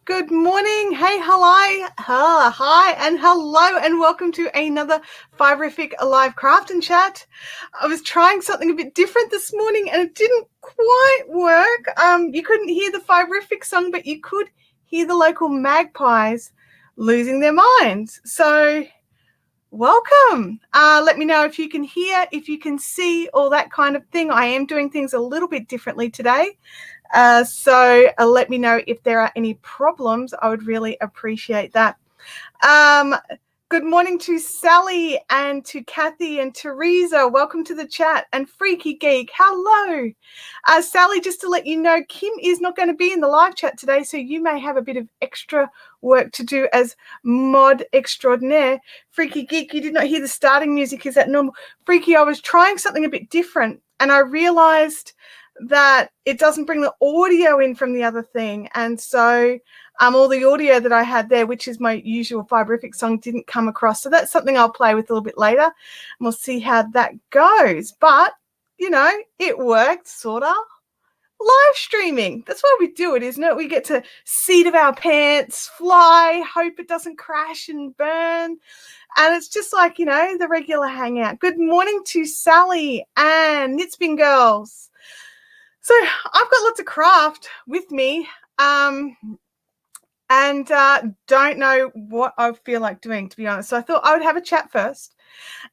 Good morning. Hey, hi, and hello, and welcome to another Fiberific Alive Craft and Chat. I was trying something a bit different this morning, and it didn't quite work. You couldn't hear the Fiberific song, but you could hear the local magpies losing their minds. So, welcome. Let me know if you can hear, if you can see, all that kind of thing. I am doing things a little bit differently today. So let me know if there are any problems. I would really appreciate that. Good morning to Sally and to Kathy and Teresa. Welcome to the chat. And Freaky Geek, hello. Sally, just to let you know, Kim is not going to be in the live chat today, so you may have a bit of extra work to do as mod extraordinaire. Freaky Geek, you did not hear the starting music. Is that normal? Freaky, I was trying something a bit different, and I realized that it doesn't bring the audio in from the other thing, and so all the audio that I had there, which is my usual Fiberific song, didn't come across. So that's something I'll play with a little bit later, and we'll see how that goes. But you know, it worked, sort of. Live streaming, that's why we do it, isn't it? We get to seat of our pants, fly, hope it doesn't crash and burn, and it's just like, you know, the regular hangout. Good morning to Sally and Knitspin Girls. So I've got lots of craft with me, and don't know what I feel like doing, to be honest. So I thought I would have a chat first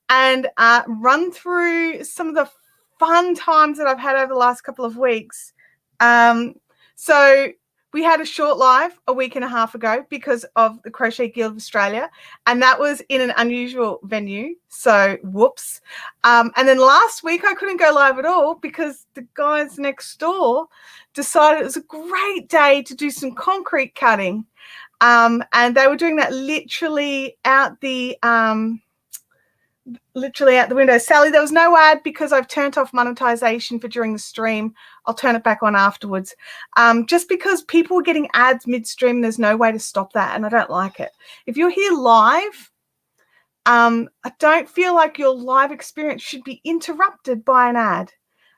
and run through some of the fun times that I've had over the last couple of weeks. So we had a short live a week and a half ago because of the Crochet Guild Australia, and that was in an unusual venue. So whoops. And then last week I couldn't go live at all because the guys next door decided it was a great day to do some concrete cutting. And they were doing that literally out the window. Sally, there was no ad because I've turned off monetization for during the stream. I'll turn it back on afterwards. Just because people were getting ads midstream, there's no way to stop that, and I don't like it. If you're here live, I don't feel like your live experience should be interrupted by an ad.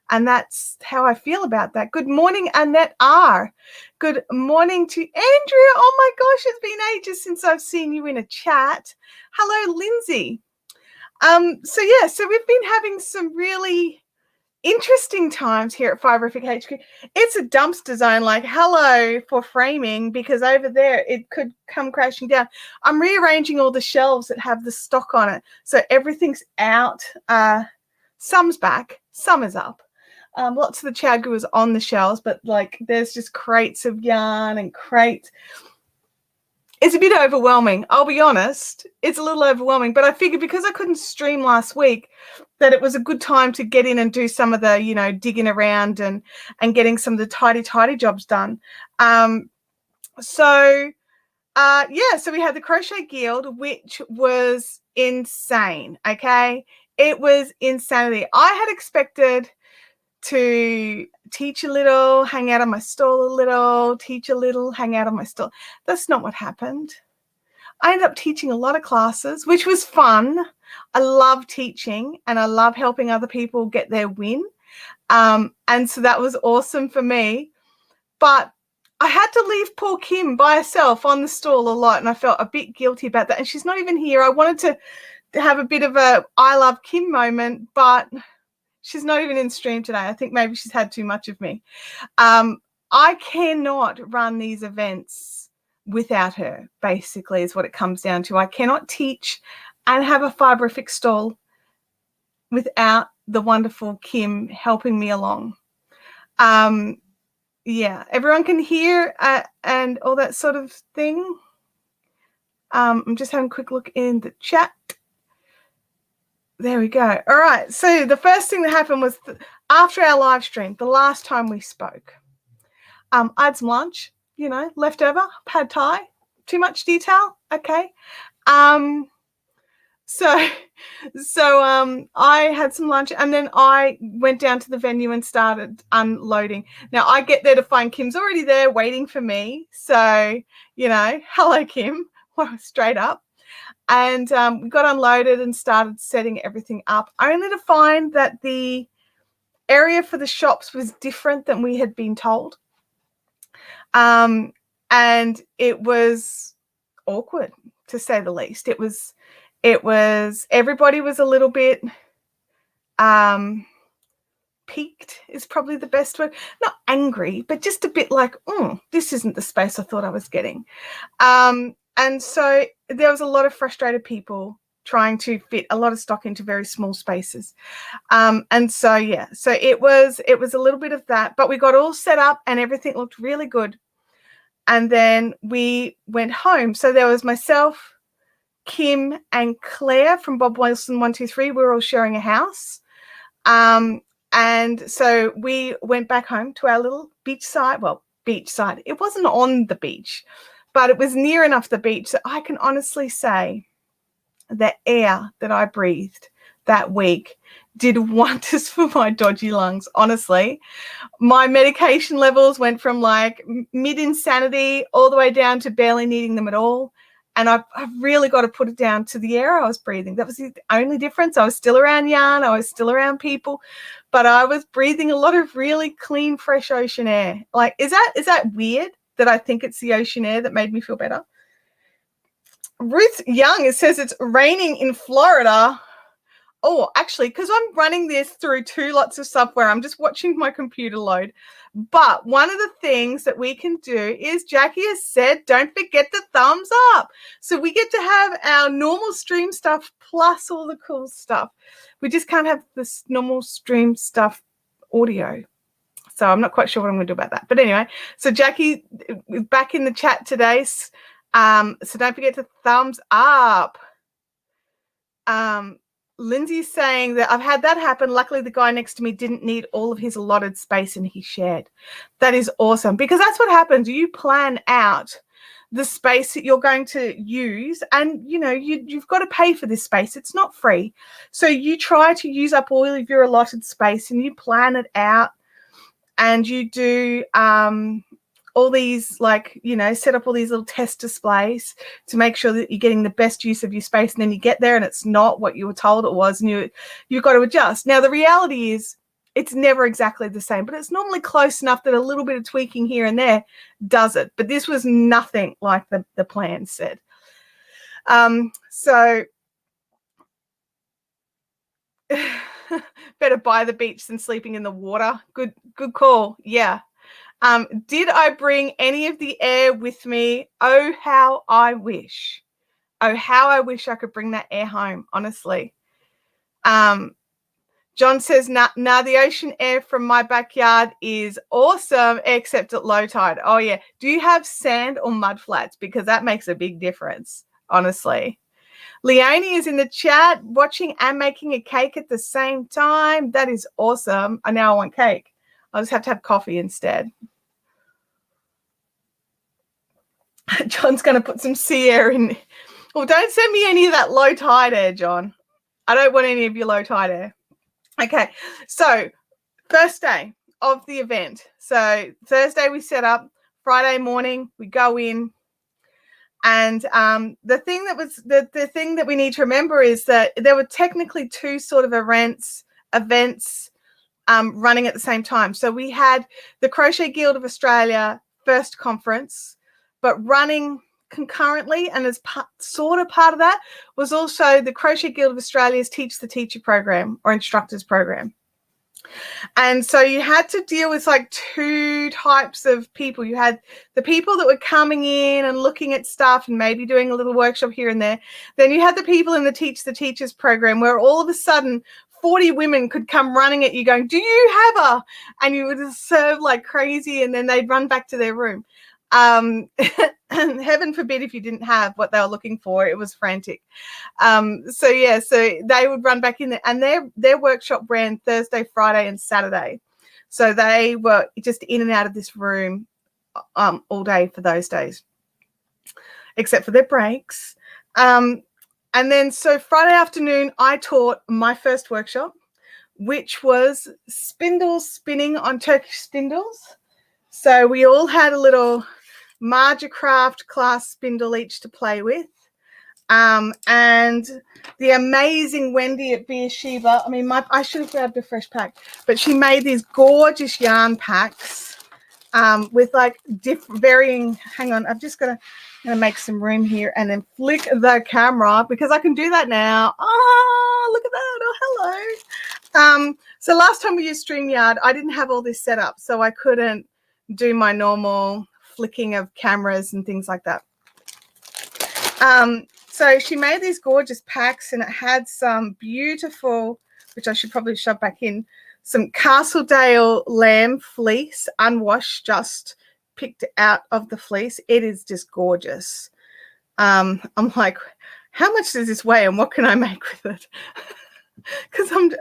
And that's how I feel about that. Good morning, Annette R. Good morning to Andrea. Oh my gosh, it's been ages since I've seen you in a chat. Hello, Lindsay. So we've been having some really interesting times here at Fiberific HQ. It's a dumpster zone, like hello for framing, because over there it could come crashing down. I'm rearranging all the shelves that have the stock on it, so everything's out. Some's back, some is up. Lots of the Chagoo is on the shelves, but like there's just crates of yarn and crates. It's a bit overwhelming, I'll be honest. It's a little overwhelming, but I figured because I couldn't stream last week that it was a good time to get in and do some of the, you know, digging around and getting some of the tidy jobs done. So we had the Crochet Guild, which was insane, okay? It was insanity. I had expected to teach a little, hang out on my stall a little, teach a little, hang out on my stall. That's not what happened. I ended up teaching a lot of classes, which was fun. I love teaching and I love helping other people get their win. And so that was awesome for me. But I had to leave poor Kim by herself on the stall a lot, and I felt a bit guilty about that. And she's not even here. I wanted to have a bit of a I love Kim moment, but she's not even in stream today. I think maybe she's had too much of me. I cannot run these events without her, basically, is what it comes down to. I cannot teach and have a Fiberific stall without the wonderful Kim helping me along. Yeah, everyone can hear and all that sort of thing. I'm just having a quick look in the chat. There we go. All right. So the first thing that happened was after our live stream, the last time we spoke, I had some lunch, you know, leftover, pad thai, too much detail. Okay. So I had some lunch and then I went down to the venue and started unloading. Now I get there to find Kim's already there waiting for me. So, you know, hello, Kim, straight up. And we got unloaded and started setting everything up, only to find that the area for the shops was different than we had been told. and it was awkward, to say the least. It was everybody was a little bit peaked is probably the best word. Not angry, but just a bit like, this isn't the space I thought I was getting. And so there was a lot of frustrated people trying to fit a lot of stock into very small spaces. And so, yeah, so it was a little bit of that, but we got all set up and everything looked really good. And then we went home. So there was myself, Kim, and Claire from Bob Wilson 123. We were all sharing a house. And so we went back home to our little beachside. Well, beachside. It wasn't on the beach, but it was near enough the beach that I can honestly say the air that I breathed that week did wonders for my dodgy lungs. Honestly, my medication levels went from like mid-insanity all the way down to barely needing them at all. And I've really got to put it down to the air I was breathing. That was the only difference. I was still around yarn. I was still around people, but I was breathing a lot of really clean, fresh ocean air. Like, is that weird that I think it's the ocean air that made me feel better? Ruth Young, it says it's raining in Florida. Oh, actually, because I'm running this through 2 lots of software, I'm just watching my computer load. But one of the things that we can do is, Jackie has said, don't forget the thumbs up. So we get to have our normal stream stuff plus all the cool stuff. We just can't have this normal stream stuff audio. So I'm not quite sure what I'm going to do about that. But anyway, so Jackie is back in the chat today. So don't forget to thumbs up. Lindsay's saying that I've had that happen. Luckily, the guy next to me didn't need all of his allotted space and he shared. That is awesome, because that's what happens. You plan out the space that you're going to use, and you've got to pay for this space. It's not free. So you try to use up all of your allotted space and you plan it out, and you do all these, set up all these little test displays to make sure that you're getting the best use of your space. And then you get there and it's not what you were told it was, and you've got to adjust. Now, the reality is it's never exactly the same, but it's normally close enough that a little bit of tweaking here and there does it. But this was nothing like the plan said. So better by the beach than sleeping in the water. Good call. Yeah. Did I bring any of the air with me? Oh, how I wish. Oh, how I wish I could bring that air home, honestly. John says, nah, the ocean air from my backyard is awesome, except at low tide. Oh, yeah. Do you have sand or mud flats? Because that makes a big difference, honestly. Leonie is in the chat, watching and making a cake at the same time. That is awesome. Now I want cake. I'll just have to have coffee instead. John's going to put some sea air in. Well, don't send me any of that low tide air, John. I don't want any of your low tide air. Okay, so first day of the event. So Thursday we set up. Friday morning we go in. And the thing that we need to remember is that there were technically 2 sort of events running at the same time. So we had the Crochet Guild of Australia first conference, but running concurrently, and as part of that was also the Crochet Guild of Australia's Teach the Teacher program or instructors program. And so you had to deal with like 2 types of people. You had the people that were coming in and looking at stuff and maybe doing a little workshop here and there. Then you had the people in the Teach the Teachers program where all of a sudden 40 women could come running at you going, do you have a? And you would serve like crazy, and then they'd run back to their room. And heaven forbid if you didn't have what they were looking for. It was frantic. So they would run back in there, and their workshop ran Thursday, Friday, and Saturday. So they were just in and out of this room all day for those days, except for their breaks. And then so Friday afternoon, I taught my first workshop, which was spindles spinning on Turkish spindles. So we all had a little Margacraft class spindle each to play with. And the amazing Wendy at Beersheba, I should have grabbed a fresh pack, but she made these gorgeous yarn packs with like varying, hang on, I'm gonna make some room here and then flick the camera because I can do that now. Oh, look at that. Oh, hello. So last time we used StreamYard, I didn't have all this set up, so I couldn't do my normal flicking of cameras and things like that. So she made these gorgeous packs, and it had some beautiful, which I should probably shove back in, some Castledale lamb fleece, unwashed, just picked out of the fleece. It is just gorgeous. I'm like, how much does this weigh and what can I make with it? Because and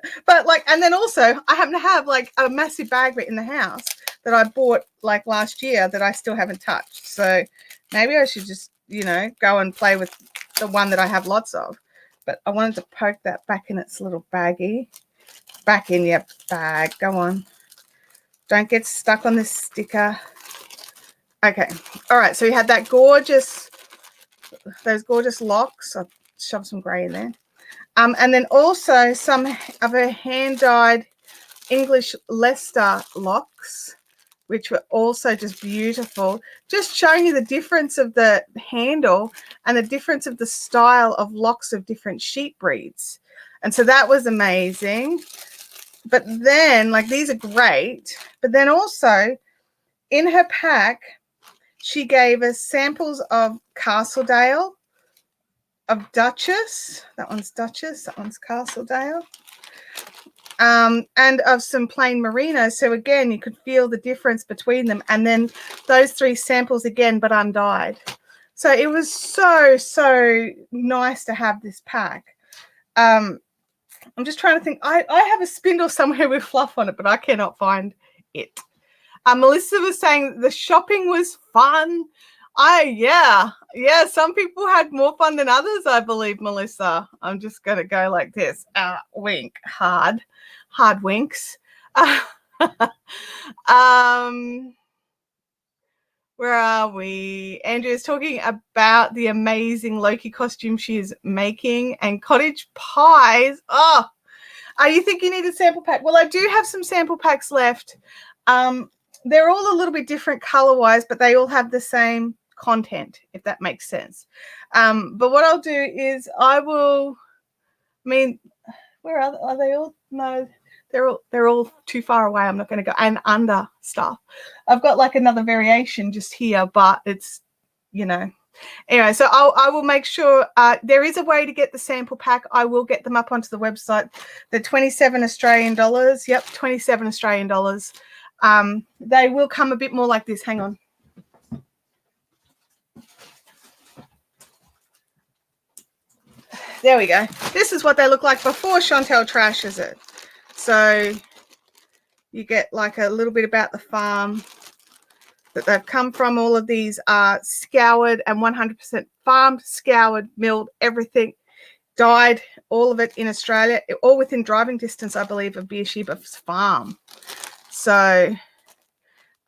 then also I happen to have like a massive bag in the house that I bought like last year that I still haven't touched. So maybe I should just, you know, go and play with the one that I have lots of. But I wanted to poke that back in its little baggie. Back in your bag. Go on. Don't get stuck on this sticker. Okay. All right. So you had that those gorgeous locks. I'll shove some grey in there. And then also some of her hand-dyed English Leicester locks, which were also just beautiful. Just showing you the difference of the handle and the difference of the style of locks of different sheep breeds. And so that was amazing. But then, like, these are great. But then also in her pack, she gave us samples of Castledale, of Duchess. That one's Duchess. That one's Castledale. And of some plain merino. So again, you could feel the difference between them. And then those 3 samples again, but undyed. So it was so, so nice to have this pack. I'm just trying to think. I have a spindle somewhere with fluff on it, but I cannot find it. Melissa was saying the shopping was fun. Yeah, some people had more fun than others, I believe, Melissa. I'm just going to go like this. Wink. Hard winks. Where are we? Andrea's talking about the amazing Loki costume she is making and cottage pies. Oh, are you think you need a sample pack? Well, I do have some sample packs left. They're all a little bit different color-wise, but they all have the same content, if that makes sense. But what I'll do is where are they all? No, they're all too far away. I'm not going to go and under stuff. I've got like another variation just here, but it's, you know, anyway. So I will make sure there is a way to get the sample pack. I will get them up onto the website. They're 27 Australian dollars. Yep, 27 Australian dollars. They will come a bit more like this. Hang on. There we go. This is what they look like before Chantel trashes it. So you get like a little bit about the farm that they've come from. All of these are scoured and 100% farmed, scoured, milled, everything dyed, all of it in Australia, all within driving distance, I believe, of Beersheba's farm. So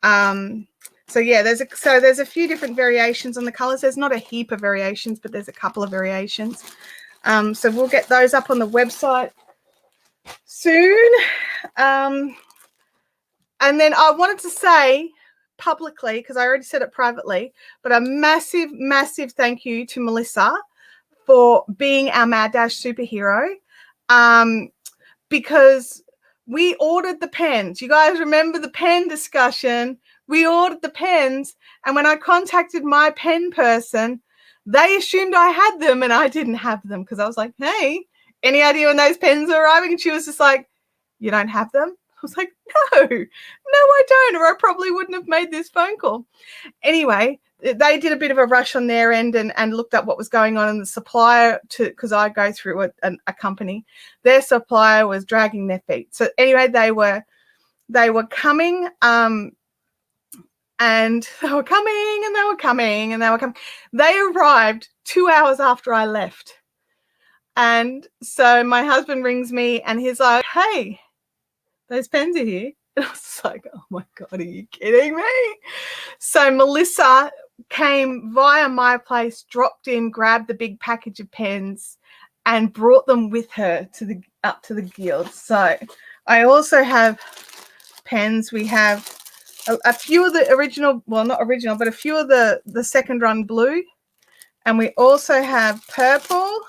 yeah, there's a few different variations on the colors. There's not a heap of variations, but there's a couple of variations. So we'll get those up on the website soon. And then I wanted to say publicly, because I already said it privately, but a massive, massive thank you to Melissa for being our Mad Dash superhero, because we ordered the pens. You guys remember the pen discussion? We ordered the pens, and when I contacted my pen person, they assumed I had them and I didn't have them, because I was like, hey, any idea when those pens are arriving? And she was just like, you don't have them? I was like, no, I don't, or I probably wouldn't have made this phone call. Anyway, they did a bit of a rush on their end and looked up what was going on, and the supplier, because I go through a company, their supplier was dragging their feet. So anyway, they were coming, and they were coming, and they were coming, and they were coming. They arrived 2 hours after I left. And so my husband rings me and he's like, hey, those pens are here. And I was like, oh my God, are you kidding me? So Melissa came via my place, dropped in, grabbed the big package of pens and brought them with her up to the guild. So I also have pens. We have a few of the original, well, not original, but a few of the second run blue. And we also have purple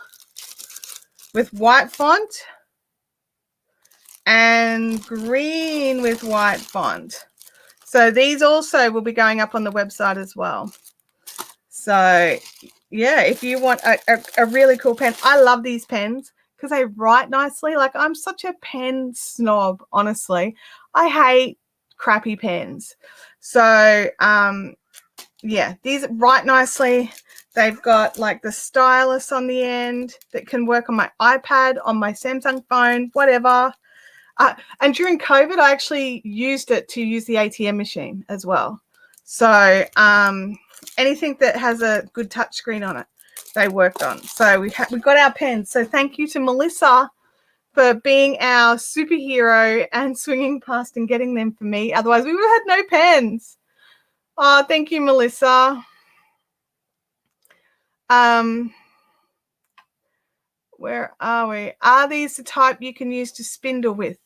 with white font and green with white font. So these also will be going up on the website as well. So yeah, if you want a really cool pen, I love these pens because they write nicely. Like, I'm such a pen snob, honestly. I hate crappy pens. So yeah, these write nicely. They've got like the stylus on the end that can work on my iPad, on my Samsung phone, whatever. And during COVID, I actually used it to use the ATM machine as well. So anything that has a good touchscreen on it, they worked on. So we got our pens. So thank you to Melissa for being our superhero and swinging past and getting them for me. Otherwise, we would have had no pens. Oh, thank you, Melissa. Where are we? Are these the type you can use to spindle with?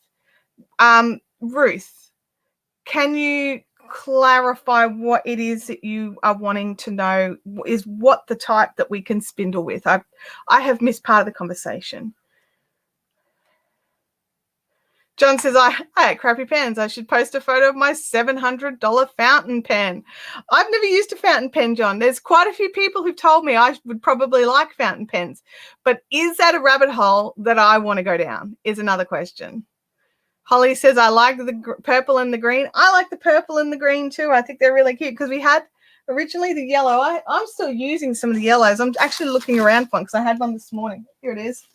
Ruth, can you clarify what it is that you are wanting to know? Is what the type that we can spindle with? I have missed part of the conversation. John says, I hate crappy pens. I should post a photo of my $700 fountain pen. I've never used a fountain pen, John. There's quite a few people who've told me I would probably like fountain pens. But is that a rabbit hole that I want to go down is another question. Holly says, I like the purple and the green. I like the purple and the green too. I think they're really cute because we had originally the yellow. I'm still using some of the yellows. I'm actually looking around for one because I had one this morning. Here it is.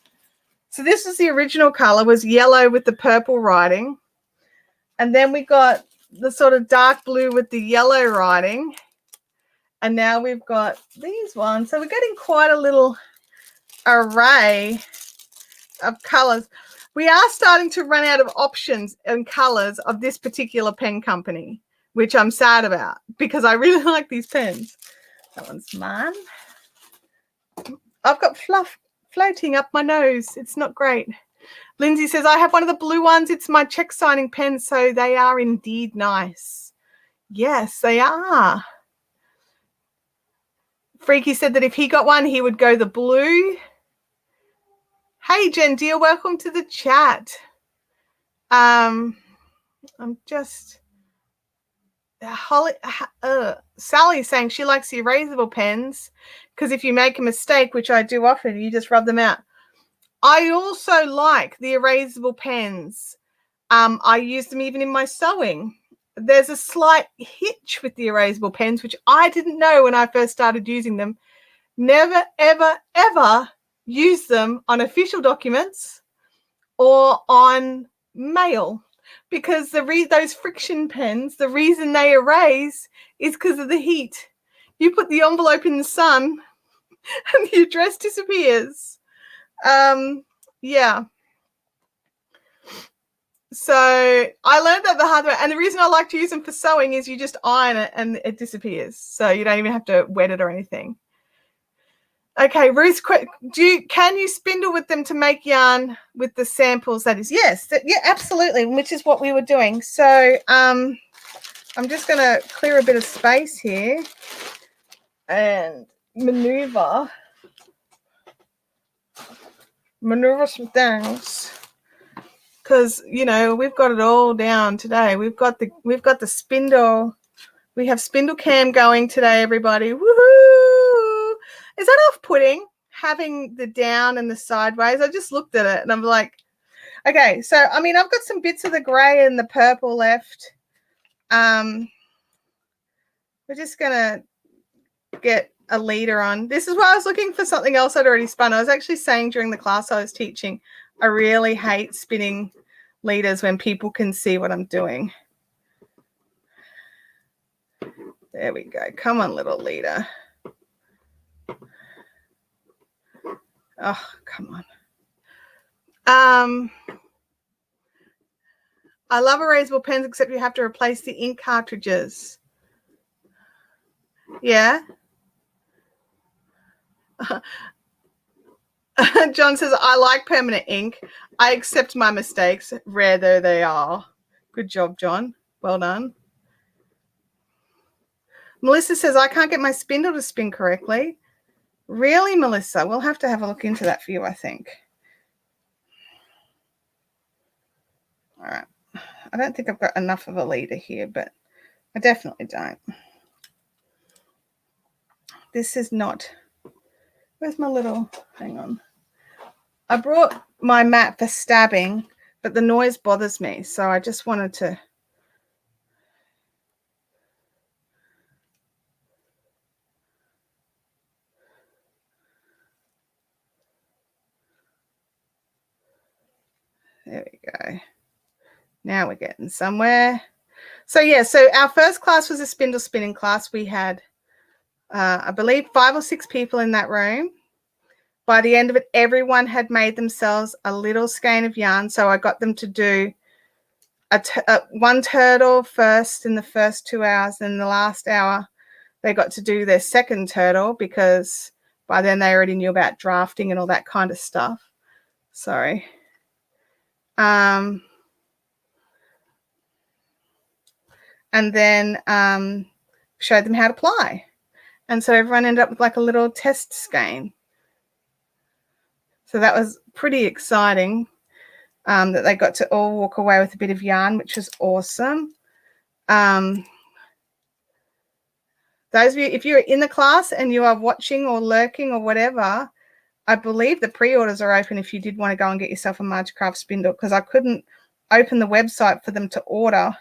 So this is the original color, was yellow with the purple writing. And then we got the sort of dark blue with the yellow writing. And now we've got these ones. So we're getting quite a little array of colors. We are starting to run out of options and colors of this particular pen company, which I'm sad about because I really like these pens. That one's mine. I've got fluff floating up my nose. It's not great. Lindsay says, I have one of the blue ones. It's my check signing pen, so they are indeed nice. Yes, they are. Freaky said that if he got one, he would go the blue. Hey, Jen, dear, welcome to the chat. I'm just... Sally's saying she likes the erasable pens because if you make a mistake, which I do often, you just rub them out. I also like the erasable pens. I use them even in my sewing. There's a slight hitch with the erasable pens, which I didn't know when I first started using them. Never, ever, ever use them on official documents or on mail. Because those friction pens, the reason they erase is because of the heat. You put the envelope in the sun and the address disappears. Yeah. So I learned that the hard way. And the reason I like to use them for sewing is you just iron it and it disappears. So you don't even have to wet it or anything. Okay, Ruth, can you spindle with them to make yarn with the samples? That is, yes, yeah, absolutely, which is what we were doing. So I'm just going to clear a bit of space here and maneuver some things because we've got it all down today. We've got the spindle. We have spindle cam going today, everybody. Woohoo! Is that off-putting, having the down and the sideways? I just looked at it and I'm like, okay, so, I mean, I've got some bits of the grey and the purple left. We're just going to get a leader on. This is why I was looking for something else I'd already spun. I was actually saying during the class I was teaching, I really hate spinning leaders when people can see what I'm doing. There we go. Come on, little leader. Oh, come on. I love erasable pens, except you have to replace the ink cartridges. Yeah. John says, I like permanent ink. I accept my mistakes, rare though they are. Good job, John. Well done. Melissa says, I can't get my spindle to spin correctly. Really, Melissa? We'll have to have a look into that for you, I think. All right. I don't think I've got enough of a leader here, but I definitely don't. This is not, where's my little, hang on. I brought my mat for stabbing, but the noise bothers me. So I just wanted to. There we go. Now we're getting somewhere. So yeah, so our first class was a spindle spinning class. We had, I believe, 5 or 6 people in that room. By the end of it, everyone had made themselves a little skein of yarn. So I got them to do one turtle first in the first 2 hours. And the last hour, they got to do their second turtle because by then they already knew about drafting and all that kind of stuff. Sorry. And then showed them how to ply. And so everyone ended up with like a little test skein. So that was pretty exciting that they got to all walk away with a bit of yarn, which was awesome. Those of you, if you're in the class and you are watching or lurking or whatever, I believe the pre-orders are open if you did want to go and get yourself a Marchcraft spindle, because I couldn't open the website for them to order.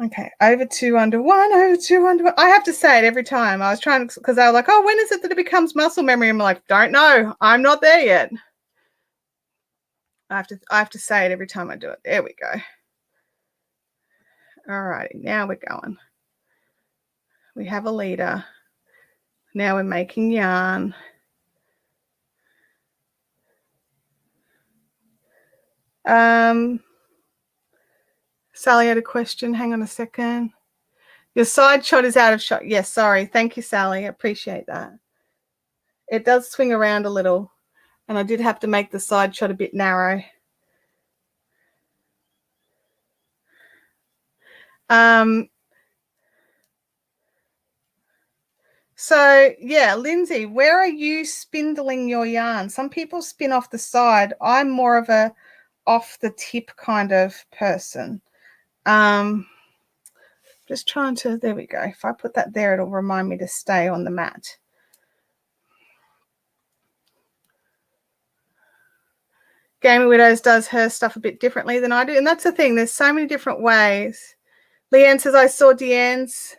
Okay, over 2 under 1, over 2 under 1. I have to say it every time. I was trying to, because they were like, oh, when is it that it becomes muscle memory? I'm like, don't know. I'm not there yet. I have to say it every time I do it. There we go. All righty, now we're going. We have a leader. Now we're making yarn. Sally had a question. Hang on a second. Your side shot is out of shot. Yes, sorry. Thank you, Sally. I appreciate that. It does swing around a little, and I did have to make the side shot a bit narrow. So, yeah, Lindsay, where are you spindling your yarn? Some people spin off the side. I'm more of a off the tip kind of person. Just trying to, there we go. If I put that there, it'll remind me to stay on the mat. Gaming Widows does her stuff a bit differently than I do. And that's the thing. There's so many different ways. Leanne says, I saw Deanne's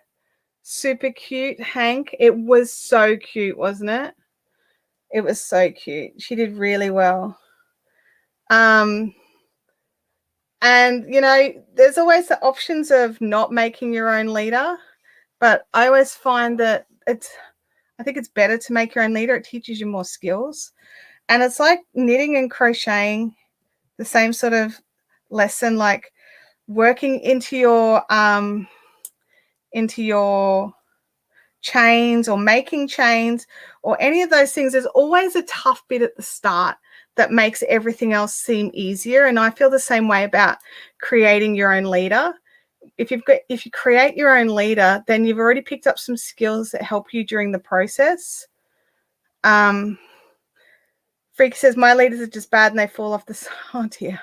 super cute Hank. It was so cute, wasn't it? It was so cute. She did really well. And, you know, there's always the options of not making your own leader. But I always find that I think it's better to make your own leader. It teaches you more skills. And it's like knitting and crocheting, the same sort of lesson, like working into your chains or making chains or any of those things. There's always a tough bit at the start that makes everything else seem easier. And I feel the same way about creating your own leader. If you create your own leader, then you've already picked up some skills that help you during the process. Freak says, my leaders are just bad and they fall off the side. Oh, dear.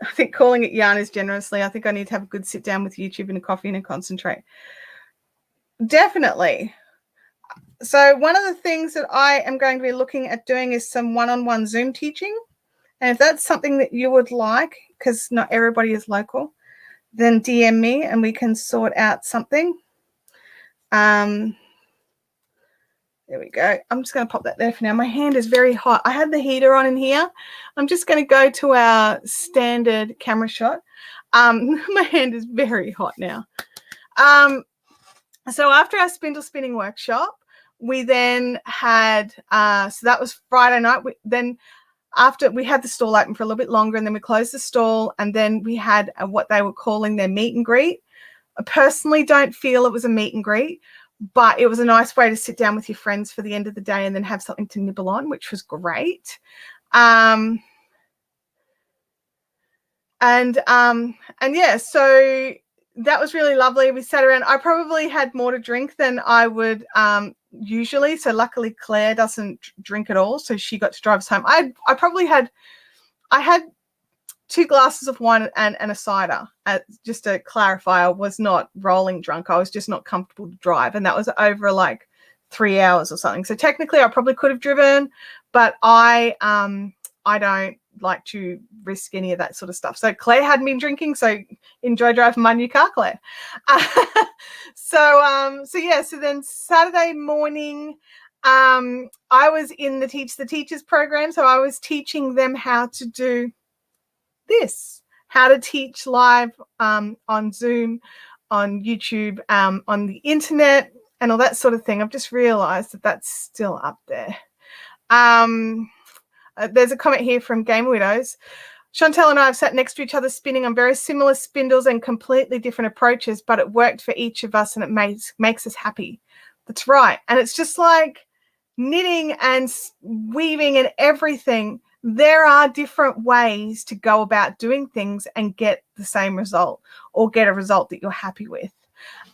I think calling it yarn is generously. I think I need to have a good sit down with YouTube and a coffee and concentrate. Definitely. So one of the things that I am going to be looking at doing is some one-on-one Zoom teaching. And if that's something that you would like, because not everybody is local, then DM me and we can sort out something. There we go. I'm just going to pop that there for now. My hand is very hot. I had the heater on in here. I'm just going to go to our standard camera shot. My hand is very hot now. So after our spindle spinning workshop, we then had, so that was Friday night. After we had the stall open for a little bit longer, and then we closed the stall, and then we had what they were calling their meet and greet. I personally don't feel it was a meet and greet, but it was a nice way to sit down with your friends for the end of the day and then have something to nibble on, which was great. yeah, so that was really lovely. We sat around. I probably had more to drink than I would usually. So luckily Claire doesn't drink at all, so she got to drive us home. I had 2 glasses of wine and a cider. Just to clarify, I was not rolling drunk. I was just not comfortable to drive, and that was over like 3 hours or something. So technically I probably could have driven, but I don't like to risk any of that sort of stuff. So Claire hadn't been drinking, so enjoy driving my new car, Claire. So then Saturday morning, I was in the Teach the Teachers program. So I was teaching them how to do this, how to teach live on Zoom, on YouTube, on the internet, and all that sort of thing. I've just realized that that's still up there. There's a comment here from Game Widows. Chantel and I have sat next to each other spinning on very similar spindles and completely different approaches, but it worked for each of us and it makes us happy. That's right. And it's just like knitting and weaving and everything. There are different ways to go about doing things and get the same result, or get a result that you're happy with.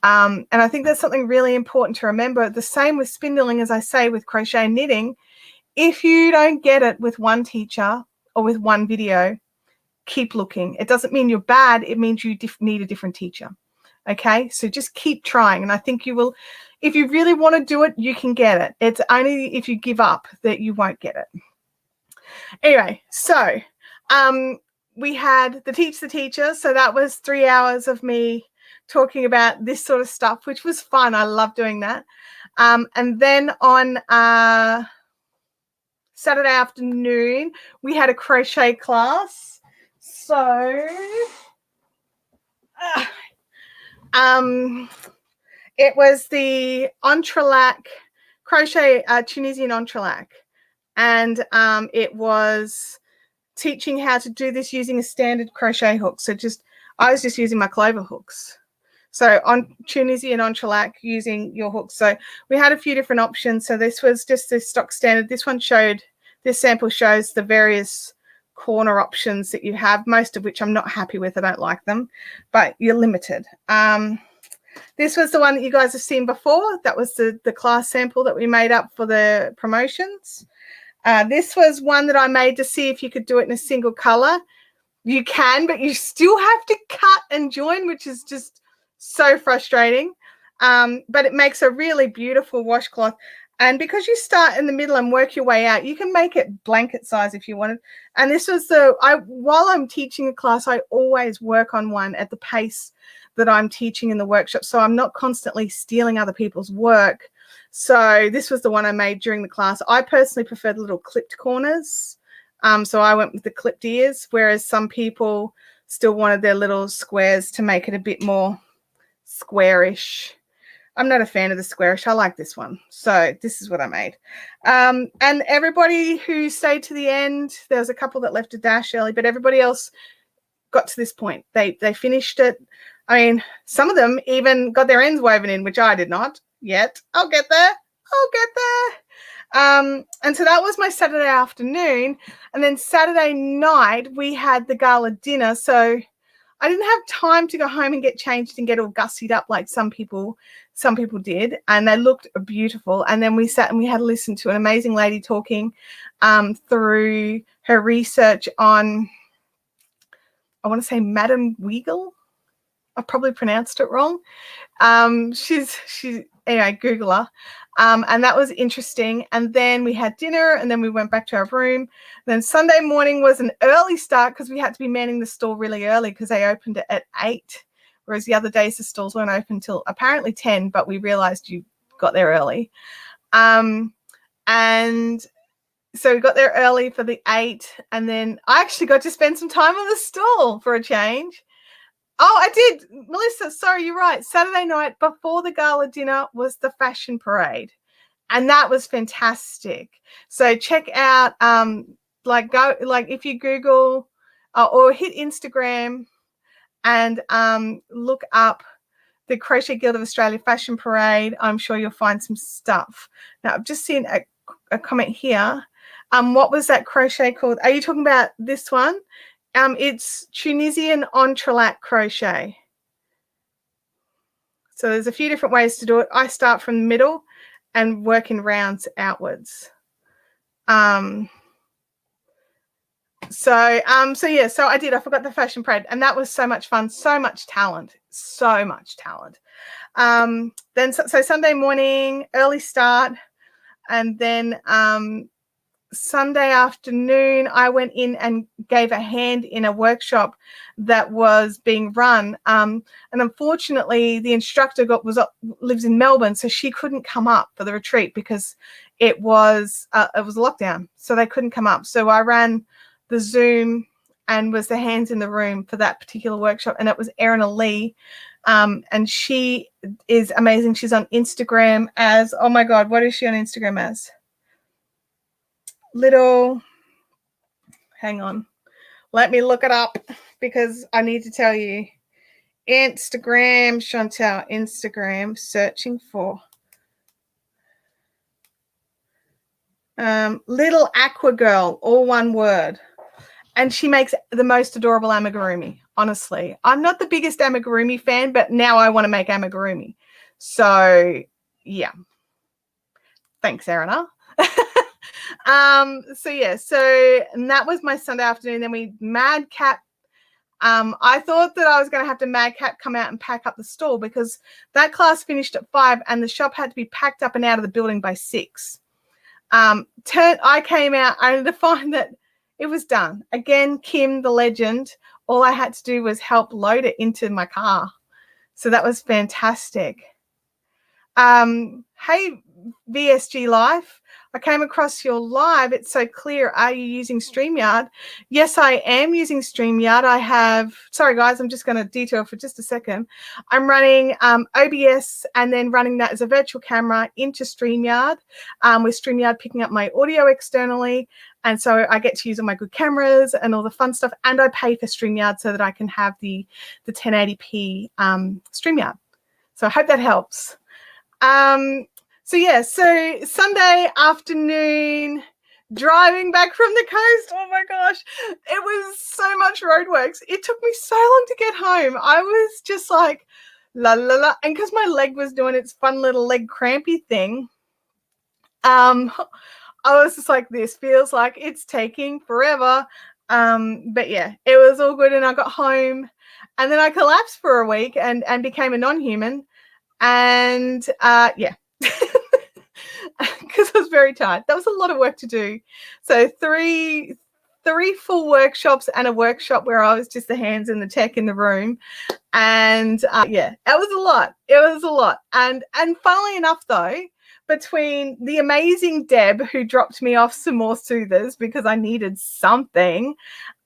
And I think that's something really important to remember. The same with spindling, as I say, with crochet and knitting. If you don't get it with one teacher or with one video, keep looking. It doesn't mean you're bad. It means you need a different teacher. Okay, so just keep trying. And I think you will, if you really want to do it, you can get it. It's only if you give up that you won't get it. Anyway, so we had the Teach the Teacher. So that was 3 hours of me talking about this sort of stuff, which was fun. I love doing that. And then on Saturday afternoon, we had a crochet class. So it was the entrelac, crochet Tunisian entrelac. And it was teaching how to do this using a standard crochet hook. So I was just using my clover hooks. So on Tunisian entrelac, using your hooks. So we had a few different options. So this was just the stock standard. This sample shows the various corner options that you have, most of which I'm not happy with. I don't like them, but you're limited. This was the one that you guys have seen before. That was the class sample that we made up for the promotions. This was one that I made to see if you could do it in a single color. You can, but you still have to cut and join, which is just so frustrating. But it makes a really beautiful washcloth. And because you start in the middle and work your way out, you can make it blanket size if you wanted. And this was while I'm teaching a class, I always work on one at the pace that I'm teaching in the workshop. So I'm not constantly stealing other people's work. So this was the one I made during the class. I personally prefer the little clipped corners. So I went with the clipped ears, whereas some people still wanted their little squares to make it a bit more squarish. I'm not a fan of the squarish. I like this one. So this is what I made. And everybody who stayed to the end, there was a couple that left a dash early, but everybody else got to this point. They finished it. I mean, some of them even got their ends woven in, which I did not yet. I'll get there. And so that was my Saturday afternoon. And then Saturday night, we had the gala dinner. So I didn't have time to go home and get changed and get all gussied up like some people did, and they looked beautiful. And then we sat and we had to listen to an amazing lady talking through her research on, I want to say Madame Weigel. I probably pronounced it wrong. She's anyway, Google her. And that was interesting. And then we had dinner, and then we went back to our room. Then Sunday morning was an early start because we had to be manning the store really early because they opened it at 8, whereas the other days the stores weren't open till apparently 10, but we realized you got there early. And so we got there early for the 8, and then I actually got to spend some time on the stall for a change. Oh, I did. Melissa, sorry, you're right. Saturday night before the gala dinner was the fashion parade. And that was fantastic. So check out, if you Google or hit Instagram and look up the Crochet Guild of Australia Fashion Parade, I'm sure you'll find some stuff. Now, I've just seen a comment here. What was that crochet called? Are you talking about this one? It's Tunisian entrelac crochet. So there's a few different ways to do it. I start from the middle and work in rounds outwards. So I did. I forgot the fashion parade, and that was so much fun. So much talent. So much talent. Then so Sunday morning, early start, and then Sunday afternoon, I went in and gave a hand in a workshop that was being run. And unfortunately, the instructor lives in Melbourne, so she couldn't come up for the retreat because it was a lockdown, so they couldn't come up. So I ran the Zoom and was the hands in the room for that particular workshop, and it was Erin Lee. And she is amazing. She's on Instagram as, oh my God, what is she on Instagram as? Hang on, let me look it up because I need to tell you. Instagram, Chantel, Instagram, searching for Little Aqua Girl, all one word. And she makes the most adorable amigurumi, honestly. I'm not the biggest amigurumi fan, but now I want to make amigurumi. So, yeah. Thanks, Erina. And that was my Sunday afternoon. Then we madcap. I thought that I was going to have to madcap come out and pack up the stall because that class finished at 5 and the shop had to be packed up and out of the building by 6. I came out only to find that it was done. Again, Kim, the legend, all I had to do was help load it into my car. So that was fantastic. Hey, VSG Life, I came across your live. It's so clear. Are you using StreamYard? Yes, I am using StreamYard. Sorry guys, I'm just going to detour for just a second. I'm running OBS and then running that as a virtual camera into StreamYard, with StreamYard picking up my audio externally. And so I get to use all my good cameras and all the fun stuff. And I pay for StreamYard so that I can have the 1080p StreamYard. So I hope that helps. So Sunday afternoon, driving back from the coast. Oh my gosh, it was so much roadworks. It took me so long to get home. I was just like, la la la. And because my leg was doing its fun little leg crampy thing, I was just like, this feels like it's taking forever. But yeah, it was all good. And I got home and then I collapsed for a week and became a non-human. And yeah, because I was very tired. That was a lot of work to do. So three full workshops and a workshop where I was just the hands and the tech in the room. And yeah, it was a lot. It was a lot. And funnily enough, though, between the amazing Deb, who dropped me off some more soothers because I needed something,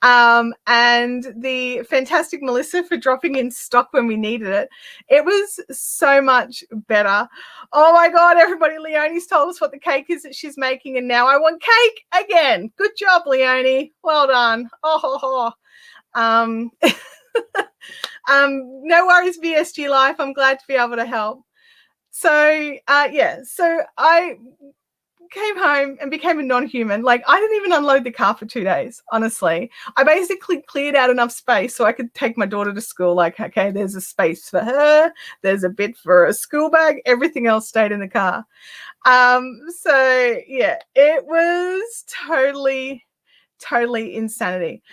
and the fantastic Melissa for dropping in stock when we needed it, it was so much better. Oh my God, everybody, Leonie's told us what the cake is that she's making, and now I want cake again. Good job, Leonie. Well done. No worries, VSG Life. I'm glad to be able to help. So so I came home and became a non-human. Like, I didn't even unload the car for 2 days, honestly. I basically cleared out enough space so I could take my daughter to school. Like, okay, there's a space for her, there's a bit for a school bag, everything else stayed in the car. So yeah, it was totally insanity.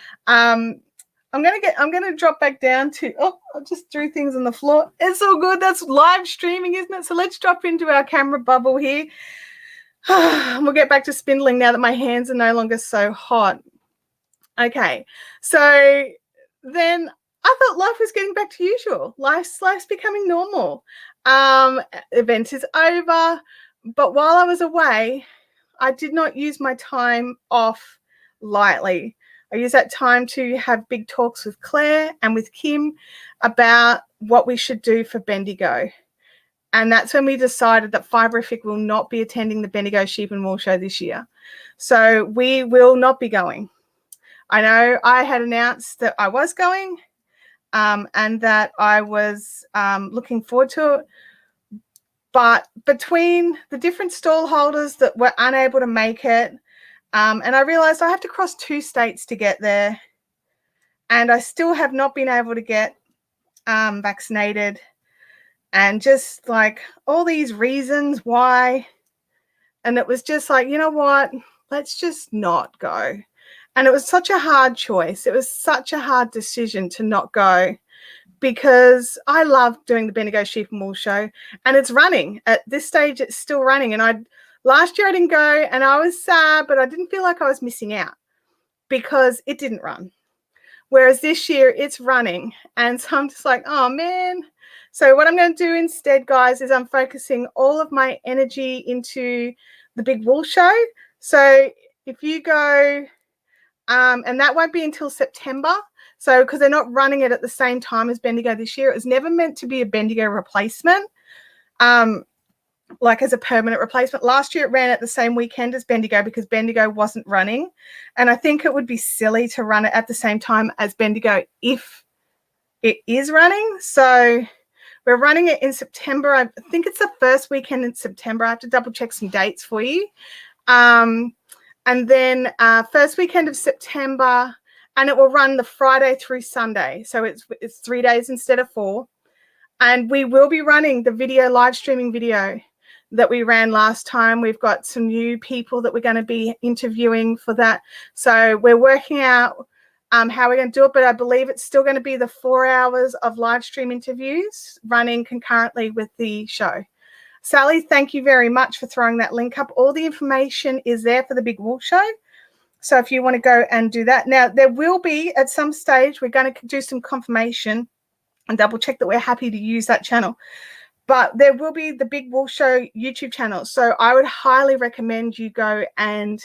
I'm gonna drop back down to, I just threw things on the floor. It's all good. That's live streaming, isn't it? So let's drop into our camera bubble here. We'll get back to spindling now that my hands are no longer so hot. Okay, so then I thought life was getting back to usual. Life's becoming normal. Event is over, but while I was away, I did not use my time off lightly. I used that time to have big talks with Claire and with Kim about what we should do for Bendigo. And that's when we decided that Fiberific will not be attending the Bendigo Sheep and Wool Show this year. So we will not be going. I know I had announced that I was going, and that I was looking forward to it. But between the different stall holders that were unable to make it, and I realized I have to cross 2 states to get there. and I still have not been able to get vaccinated, and just like all these reasons why. And it was just like, you know what, let's just not go. And it was such a hard choice. It was such a hard decision to not go, because I love doing the Bendigo Sheep and Wool show, and it's running. At this stage, it's still running. And last year I didn't go, and I was sad, but I didn't feel like I was missing out because it didn't run. Whereas this year it's running. And so I'm just like, oh man. So what I'm going to do instead, guys, is I'm focusing all of my energy into the big wool show. So if you go, and that won't be until September. So because they're not running it at the same time as Bendigo this year. It was never meant to be a Bendigo replacement, like as a permanent replacement. Last year it ran at the same weekend as Bendigo because Bendigo wasn't running. And I think it would be silly to run it at the same time as Bendigo if it is running. So we're running it in September. I think it's the first weekend in September. I have to double check some dates for you. And then first weekend of September, and it will run the Friday through Sunday. So it's 3 days instead of 4. And we will be running the video, live streaming video that we ran last time. We've got some new people that we're going to be interviewing for that. So we're working out how we're going to do it, but I believe it's still going to be the 4 hours of live stream interviews running concurrently with the show. Sally, thank you very much for throwing that link up. All the information is there for the big wool show. So if you want to go and do that. Now, there will be at some stage, we're going to do some confirmation and double check that we're happy to use that channel. But there will be the Big Wool Show YouTube channel. So I would highly recommend you go and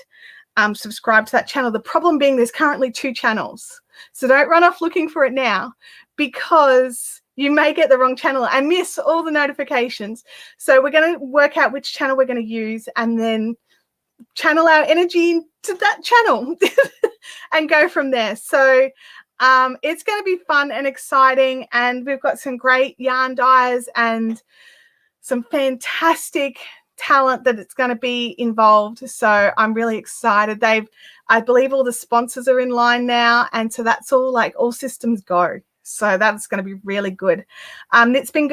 subscribe to that channel. The problem being there's currently 2 channels. So don't run off looking for it now, because you may get the wrong channel and miss all the notifications. So we're going to work out which channel we're going to use and then channel our energy to that channel and go from there. So it's going to be fun and exciting, and we've got some great yarn dyers and some fantastic talent that it's going to be involved. So I'm really excited. I believe all the sponsors are in line now, and so that's all systems go. So that's going to be really good. Knit Spin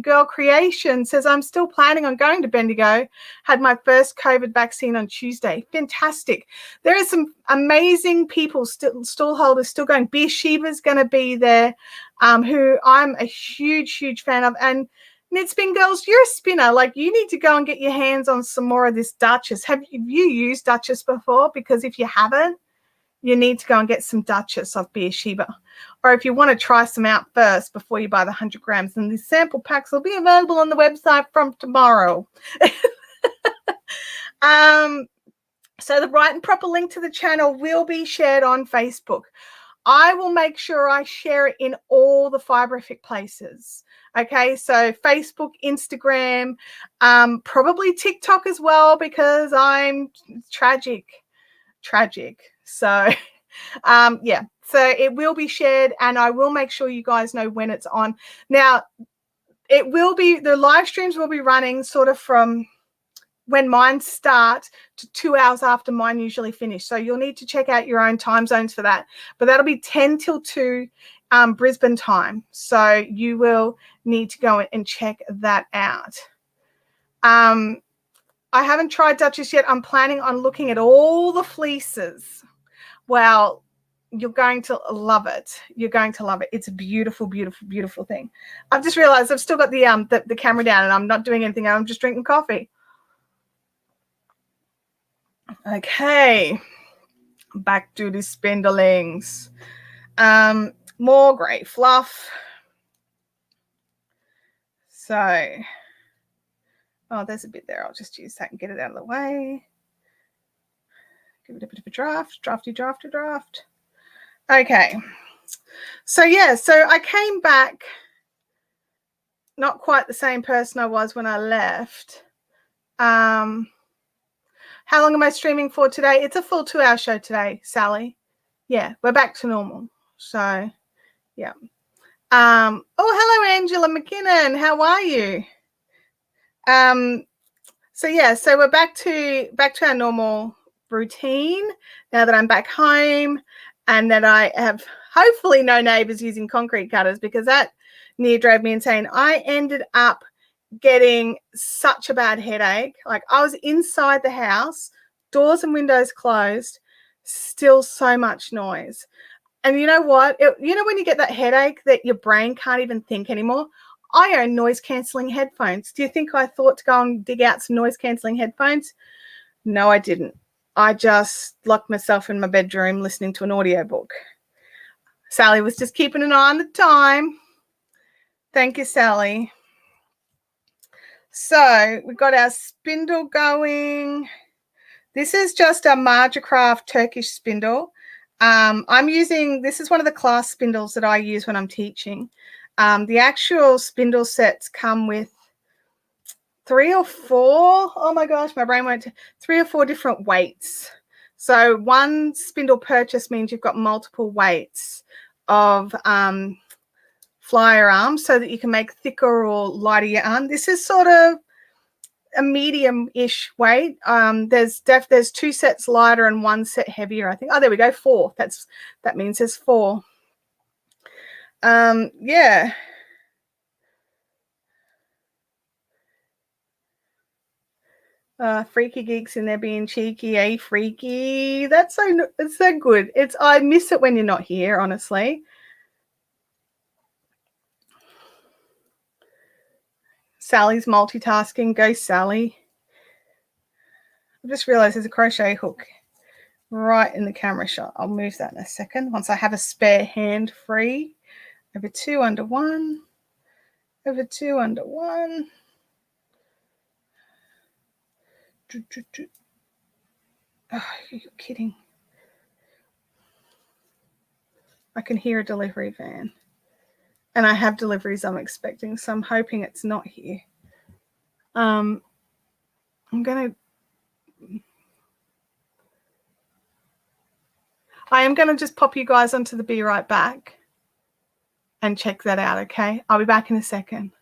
Girl Creation says, I'm still planning on going to Bendigo. Had my first COVID vaccine on Tuesday. Fantastic. There are some amazing people, stall holders still going. Beersheba's going to be there, who I'm a huge, huge fan of. And Knit Spin Girls, you're a spinner. Like, you need to go and get your hands on some more of this Duchess. Have you used Duchess before? Because if you haven't, you need to go and get some Duchess of Beersheba. Or if you want to try some out first before you buy the 100 grams, and these sample packs will be available on the website from tomorrow. So the right and proper link to the channel will be shared on Facebook. I will make sure I share it in all the Fiberific places. Okay, so Facebook, Instagram, probably TikTok as well, because I'm tragic. So yeah, so it will be shared, and I will make sure you guys know when it's on. Now, it will be, the live streams will be running sort of from when mine start to 2 hours after mine usually finish. So you'll need to check out your own time zones for that. But that'll be 10 till 2 Brisbane time. So you will need to go and check that out. I haven't tried Duchess yet. I'm planning on looking at all the fleeces. Well, you're going to love it. You're going to love it. It's a beautiful, beautiful, beautiful thing. I've just realized I've still got the camera down and I'm not doing anything. I'm just drinking coffee. Okay. Back to the spindlings. More grey fluff. So, oh, there's a bit there. I'll just use that and get it out of the way. Give it a bit of a draft. Okay. So, yeah, so I came back not quite the same person I was when I left. How long am I streaming for today? It's a full 2-hour show today, Sally. Yeah, we're back to normal. So, yeah. Oh, hello, Angela McKinnon. How are you? So yeah, so we're back to our normal routine now that I'm back home and that I have hopefully no neighbors using concrete cutters, because that near drove me insane. I ended up getting such a bad headache. Like, I was inside the house, doors and windows closed, still so much noise. And you know what? You know when you get that headache that your brain can't even think anymore? I own noise-cancelling headphones. Do you think I thought to go and dig out some noise-cancelling headphones? No, I didn't. I just locked myself in my bedroom listening to an audiobook. Sally was just keeping an eye on the time. Thank you, Sally. So we've got our spindle going. This is just a Marjacraft Turkish spindle. I'm using, this is one of the class spindles that I use when I'm teaching. The actual spindle sets come with 3 or 4, oh my gosh, my brain went to 3 or 4 different weights. So one spindle purchase means you've got multiple weights of flyer arms so that you can make thicker or lighter yarn. This is sort of a medium-ish weight. There's 2 sets lighter and 1 set heavier, I think. Oh, there we go, 4. That means there's 4. Yeah. Freaky geeks in there being cheeky, eh? Freaky. It's so good. I miss it when you're not here, honestly. Sally's multitasking. Go, Sally. I just realized there's a crochet hook right in the camera shot. I'll move that in a second once I have a spare hand free. Over 2 under 1. Over 2 under 1. Oh, you're kidding. I can hear a delivery van. And I have deliveries I'm expecting, so I'm hoping it's not here. I am going to just pop you guys onto the Be Right Back and check that out, okay? I'll be back in a second.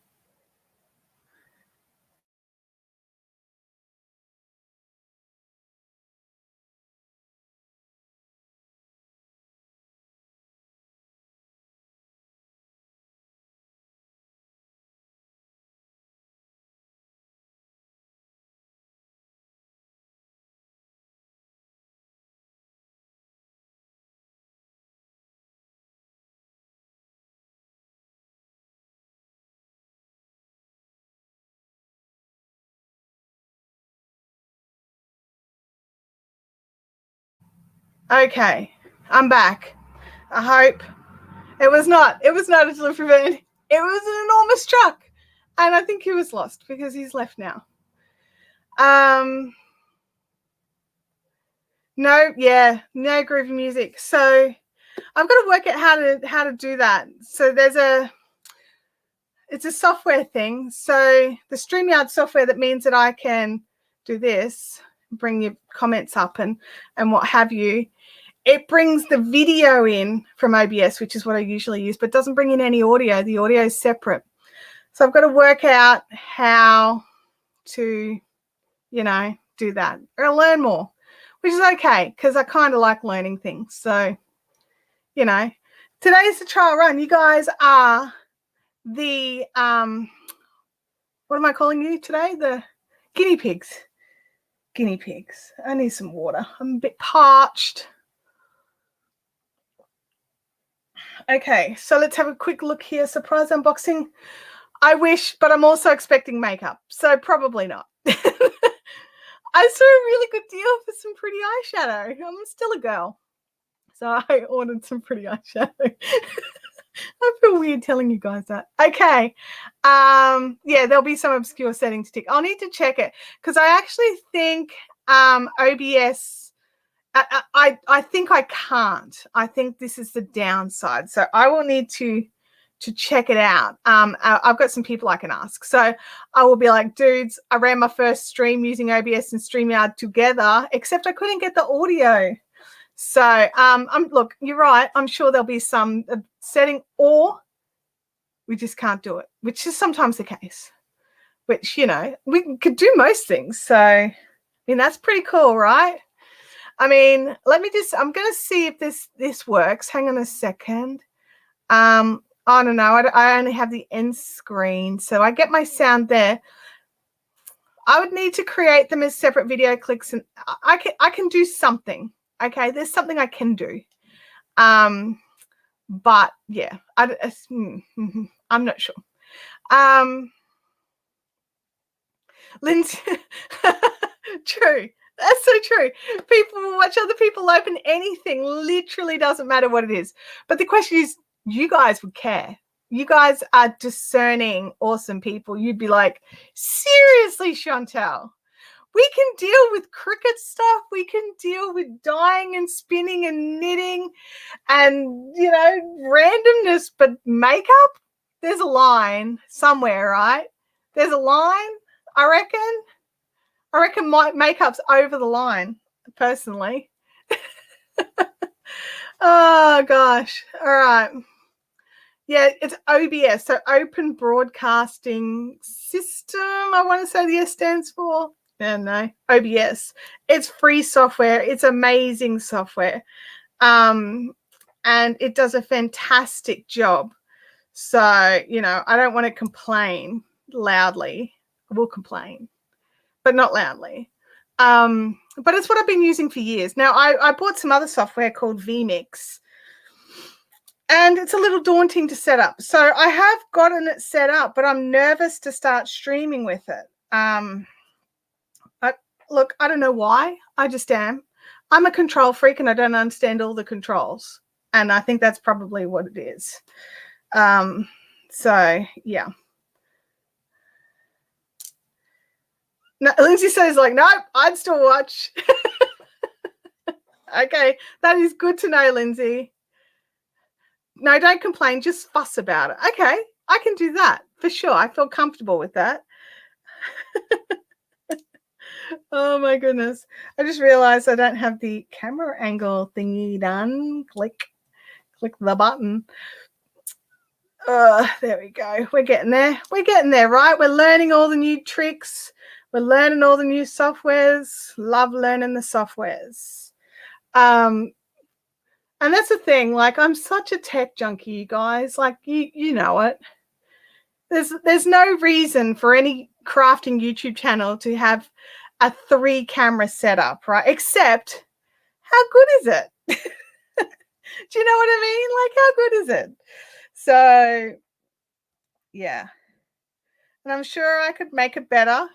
Okay, I'm back. I hope it was not a delivery van. It was an enormous truck, and I think he was lost because he's left now. No groovy music. So I've got to work out how to do that. So it's a software thing. So the StreamYard software, that means that I can do this, bring your comments up and what have you. It brings the video in from OBS, which is what I usually use, but doesn't bring in any audio. The audio is separate. So I've got to work out how to, do that or learn more, which is okay because I kind of like learning things. So, today's the trial run. You guys are the, what am I calling you today? The guinea pigs. Guinea pigs. I need some water. I'm a bit parched. Okay, so let's have a quick look here. Surprise unboxing. I wish, but I'm also expecting makeup, so probably not. I saw a really good deal for some pretty eyeshadow. I'm still a girl, so I ordered some pretty eyeshadow. I feel weird telling you guys that. Okay, yeah, there'll be some obscure settings to tick. I'll need to check it because I actually think OBS. I think I can't. I think this is the downside. So I will need to check it out. I've got some people I can ask. So I will be like, dudes, I ran my first stream using OBS and StreamYard together, except I couldn't get the audio. So look, you're right. I'm sure there'll be some setting, or we just can't do it, which is sometimes the case. Which, we could do most things. So, I mean, that's pretty cool, right? I mean, I'm going to see if this works. Hang on a second. I don't know. I only have the end screen, so I get my sound there. I would need to create them as separate video clips, and I can do something. Okay, there's something I can do. But yeah, I'm not sure. Lindsay, true. That's so true. People will watch other people open anything. Literally doesn't matter what it is. But the question is, you guys would care. You guys are discerning, awesome people. You'd be like, seriously, Chantel, we can deal with Cricut stuff. We can deal with dyeing and spinning and knitting and, you know, randomness. But makeup, there's a line somewhere, right? There's a line, I reckon my makeup's over the line, personally. Oh, gosh. All right. Yeah, it's OBS, so Open Broadcasting System, I want to say the S stands for. No, OBS. It's free software. It's amazing software. And it does a fantastic job. So, you know, I don't want to complain loudly. I will complain, but not loudly. But it's what I've been using for years. Now, I bought some other software called vMix, and it's a little daunting to set up. So I have gotten it set up, but I'm nervous to start streaming with it. Look, I don't know why. I just am. I'm a control freak, and I don't understand all the controls. And I think that's probably what it is. So, yeah. No, Lindsay says, like, no, I'd still watch. Okay, that is good to know, Lindsay. No, don't complain. Just fuss about it. Okay, I can do that for sure. I feel comfortable with that. Oh, my goodness. I just realized I don't have the camera angle thingy done. Click the button. There we go. We're getting there. We're getting there, right? We're learning all the new tricks. We're learning all the new softwares. Love learning the softwares. And that's the thing. Like, I'm such a tech junkie, you guys. Like, you know it. There's no reason for any crafting YouTube channel to have a 3-camera setup, right? Except, how good is it? Do you know what I mean? Like, how good is it? So, yeah. And I'm sure I could make it better.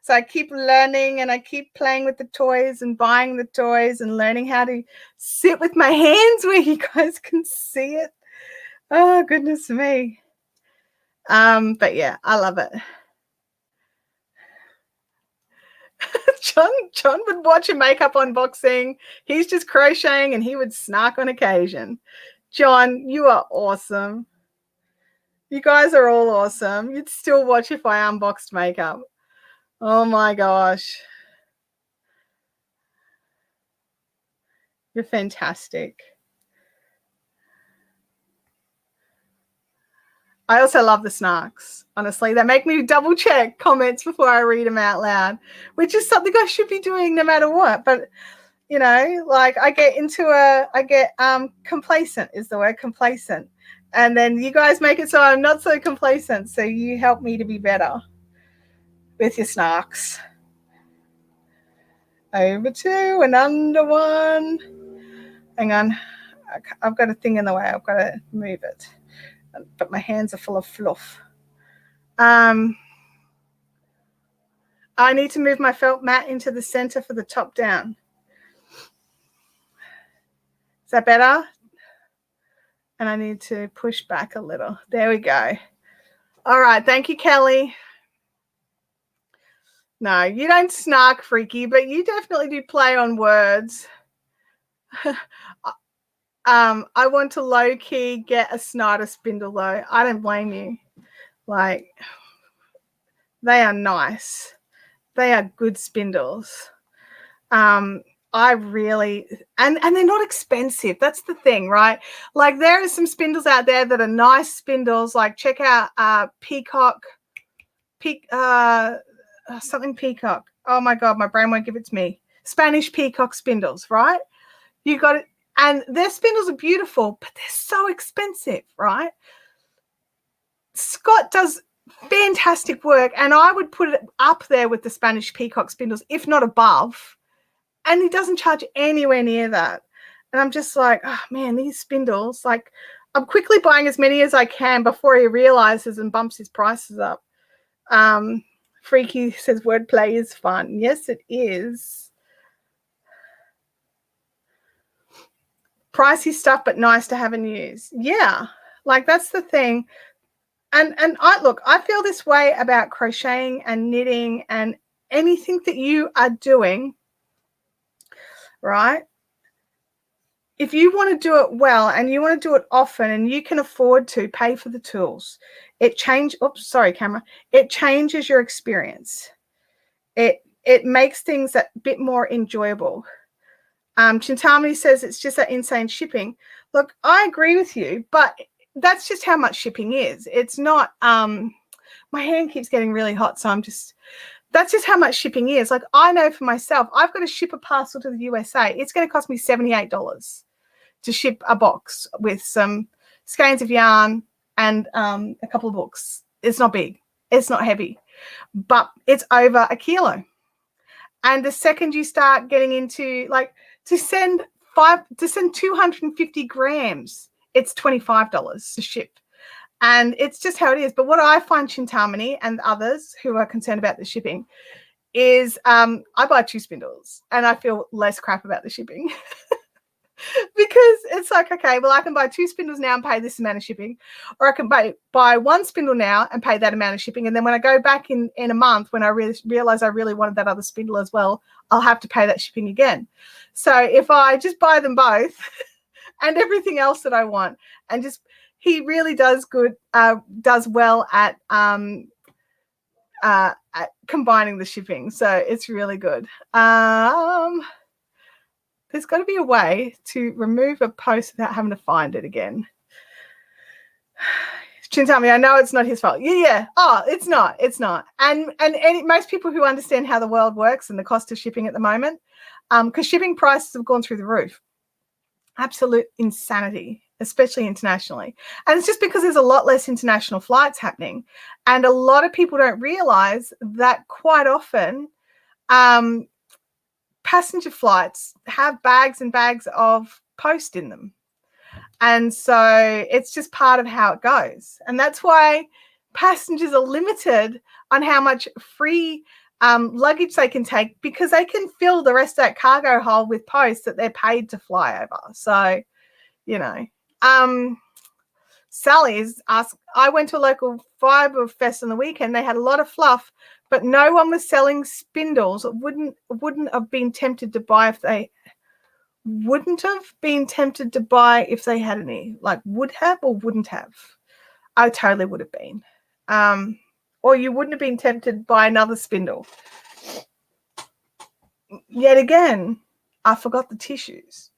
So I keep learning, and I keep playing with the toys and buying the toys and learning how to sit with my hands where you guys can see it. Oh, goodness me. But yeah, I love it. John would watch a makeup unboxing. He's just crocheting, and he would snark on occasion. John, you are awesome. You guys are all awesome. You'd still watch if I unboxed makeup. Oh my gosh. You're fantastic. I also love the snarks, honestly. They make me double check comments before I read them out loud, which is something I should be doing no matter what. But, you know, like I get complacent is the word, complacent. And then you guys make it so I'm not so complacent. So you help me to be better with your snarks. Over 2 and under 1. Hang on. I've got a thing in the way. I've got to move it. But my hands are full of fluff. I need to move my felt mat into the center for the top down. Is that better? And I need to push back a little. There we go. All right. Thank you, Kelly. No, you don't snark, Freaky, but you definitely do play on words. I want to low-key get a Snyder spindle, though. I don't blame you. Like, they are nice. They are good spindles. I really, and they're not expensive. That's the thing, right? Like, there are some spindles out there that are nice spindles. Like, check out something Peacock. Oh my God, my brain won't give it to me. Spanish peacock spindles, right? You got it. And their spindles are beautiful, but they're so expensive, right? Scott does fantastic work, and I would put it up there with the Spanish peacock spindles, if not above. And he doesn't charge anywhere near that. And I'm just like, oh man, these spindles, like, I'm quickly buying as many as I can before he realizes and bumps his prices up. Freaky says wordplay is fun. Yes, it is. Pricey stuff, but nice to have and use. Yeah, like that's the thing. And I feel this way about crocheting and knitting and anything that you are doing, right? If you want to do it well and you want to do it often and you can afford to pay for the tools, it changes your experience. It makes things a bit more enjoyable. Chintamani says it's just that insane shipping. Look, I agree with you, but that's just how much shipping is. It's not, my hand keeps getting really hot, so that's just how much shipping is. Like, I know for myself, I've got to ship a parcel to the USA. It's going to cost me $78 to ship a box with some skeins of yarn and a couple of books. It's not big. It's not heavy, but it's over a kilo. And the second you start getting into, like, to send 250 grams, it's $25 to ship. And it's just how it is. But what I find, Chintamani and others who are concerned about the shipping, is I buy 2 spindles and I feel less crap about the shipping. Because it's like, okay, well, I can buy 2 spindles now and pay this amount of shipping, or I can buy 1 spindle now and pay that amount of shipping. And then when I go back in a month, when I realize I really wanted that other spindle as well, I'll have to pay that shipping again. So if I just buy them both and everything else that I want, and just, he really does well at combining the shipping. So it's really good. There's got to be a way to remove a post without having to find it again. Chintami, I know it's not his fault. Yeah. Oh, it's not. And most people who understand how the world works and the cost of shipping at the moment, because shipping prices have gone through the roof. Absolute insanity, especially internationally. And it's just because there's a lot less international flights happening. And a lot of people don't realize that quite often passenger flights have bags and bags of post in them. And so it's just part of how it goes. And that's why passengers are limited on how much free luggage they can take, because they can fill the rest of that cargo hold with post that they're paid to fly over. So, you know, Sally's asked, I went to a local fiber fest on the weekend. They had a lot of fluff, but no one was selling spindles. Wouldn't have been tempted to buy if they had any. Like, would have or wouldn't have? I totally would have been. Or you wouldn't have been tempted by another spindle. Yet again, I forgot the tissues.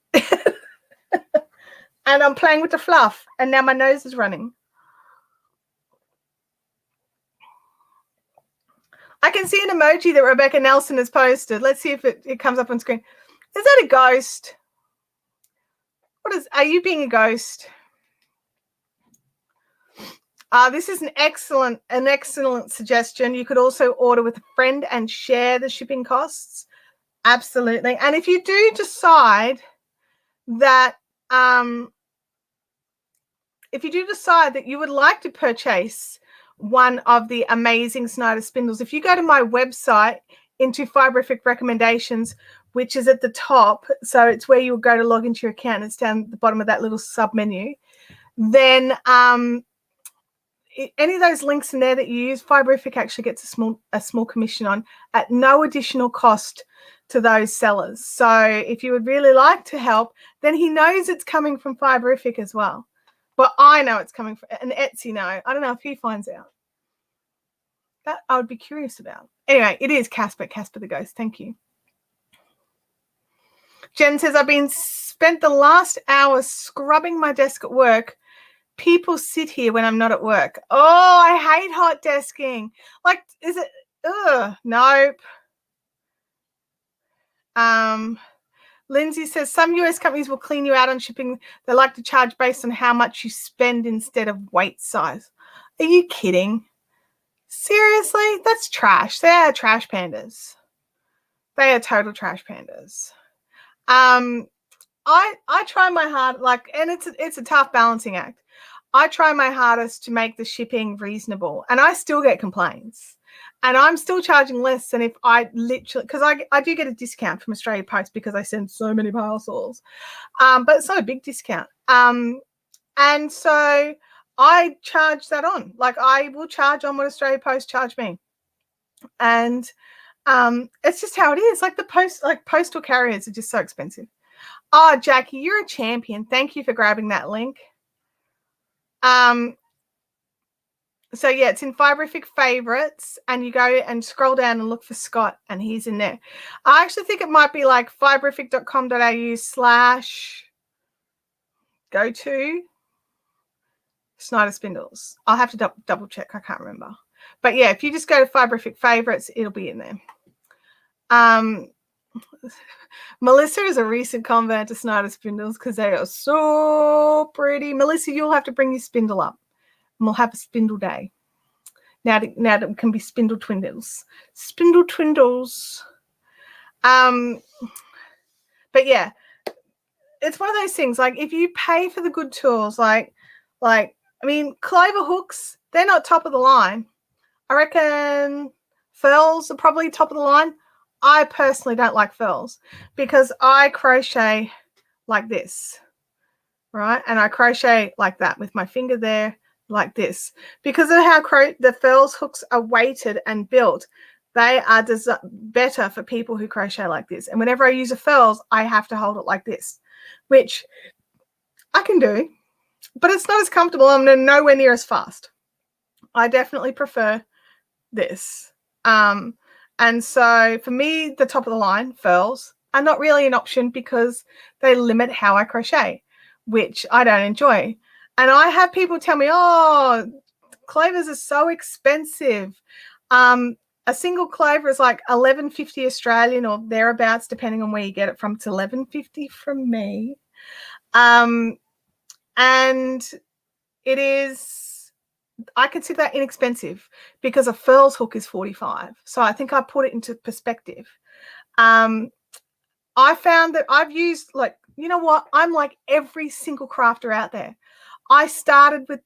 And I'm playing with the fluff, and now my nose is running. I can see an emoji that Rebecca Nelson has posted. Let's see if it comes up on screen. Is that a ghost? Are you being a ghost? This is an excellent suggestion. You could also order with a friend and share the shipping costs. Absolutely. And if you do decide that you would like to purchase one of the amazing Snyder spindles, if you go to my website into Fiberific recommendations, which is at the top, so it's where you'll go to log into your account, it's down at the bottom of that little sub menu, then any of those links in there that you use, Fiberific actually gets a small commission on, at no additional cost to those sellers. So if you would really like to help, then he knows it's coming from Fiberific as well. But I know it's coming from, and Etsy know. I don't know if he finds out. That I would be curious about. Anyway, it is Casper the Ghost. Thank you. Jen says, I've spent the last hour scrubbing my desk at work. People sit here when I'm not at work. Oh, I hate hot desking. Like, is it? Nope. Lindsay says some US companies will clean you out on shipping. They like to charge based on how much you spend instead of weight size. Are you kidding? Seriously? That's trash. They are trash pandas. They are total trash pandas. I try my hard, like, and it's a tough balancing act. I try my hardest to make the shipping reasonable, and I still get complaints. And I'm still charging less than if I literally, because I do get a discount from Australia Post because I send so many parcels, but it's not a big discount. And so I charge that on. Like, I will charge on what Australia Post charge me. And it's just how it is. Like, postal carriers are just so expensive. Oh, Jackie, you're a champion. Thank you for grabbing that link. So yeah, it's in Fiberific favorites, and you go and scroll down and look for Scott, and he's in there. I actually think it might be like fiberific.com.au/go to Snyder Spindles. I'll have to double check. I can't remember. But yeah, if you just go to Fiberific favorites, it'll be in there. Melissa is a recent convert to Snyder Spindles because they are so pretty. Melissa, you'll have to bring your spindle up, and we'll have a spindle day. Now that it can be spindle twindles. Spindle twindles. But yeah, it's one of those things. Like, if you pay for the good tools, like I mean, clover hooks, they're not top of the line. I reckon furls are probably top of the line. I personally don't like furls because I crochet like this, right? And I crochet like that with my finger there, like this. Because of how the furls hooks are weighted and built, they are better for people who crochet like this. And whenever I use a furls, I have to hold it like this, which I can do, but it's not as comfortable. I'm nowhere near as fast. I definitely prefer this. And so for me, the top of the line furls are not really an option because they limit how I crochet, which I don't enjoy. And I have people tell me, oh, clovers are so expensive. A single clover is like $11.50 Australian or thereabouts, depending on where you get it from. It's $11.50 from me. And it is, I consider that inexpensive because a furls hook is $45. So I think I put it into perspective. I found that I've used, like, you know what? I'm like every single crafter out there. I started with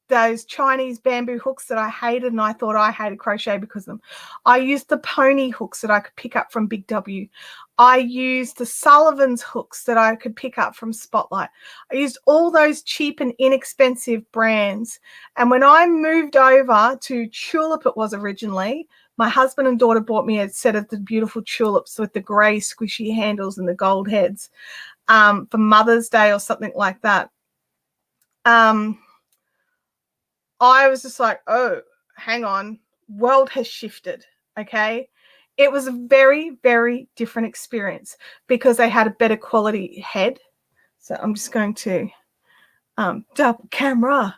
those Chinese bamboo hooks that I hated, and I thought I hated crochet because of them. I used the pony hooks that I could pick up from Big W. I used the Sullivan's hooks that I could pick up from Spotlight. I used all those cheap and inexpensive brands. And when I moved over to Tulip, it was originally, my husband and daughter bought me a set of the beautiful tulips with the grey squishy handles and the gold heads for Mother's Day or something like that. I was just like, oh, hang on, world has shifted, okay? It was a very, very different experience because they had a better quality head. So I'm just going to double camera.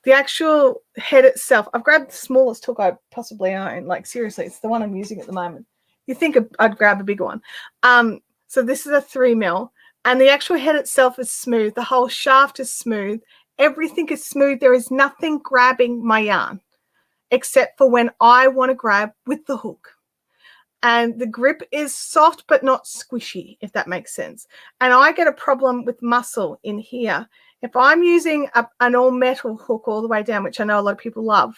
The actual head itself, I've grabbed the smallest hook I possibly own. Like, seriously, it's the one I'm using at the moment. You think I'd grab a bigger one. So this is a 3mm, and the actual head itself is smooth. The whole shaft is smooth. Everything is smooth. There is nothing grabbing my yarn except for when I want to grab with the hook. And the grip is soft but not squishy, if that makes sense. And I get a problem with muscle in here. If I'm using an all-metal hook all the way down, which I know a lot of people love,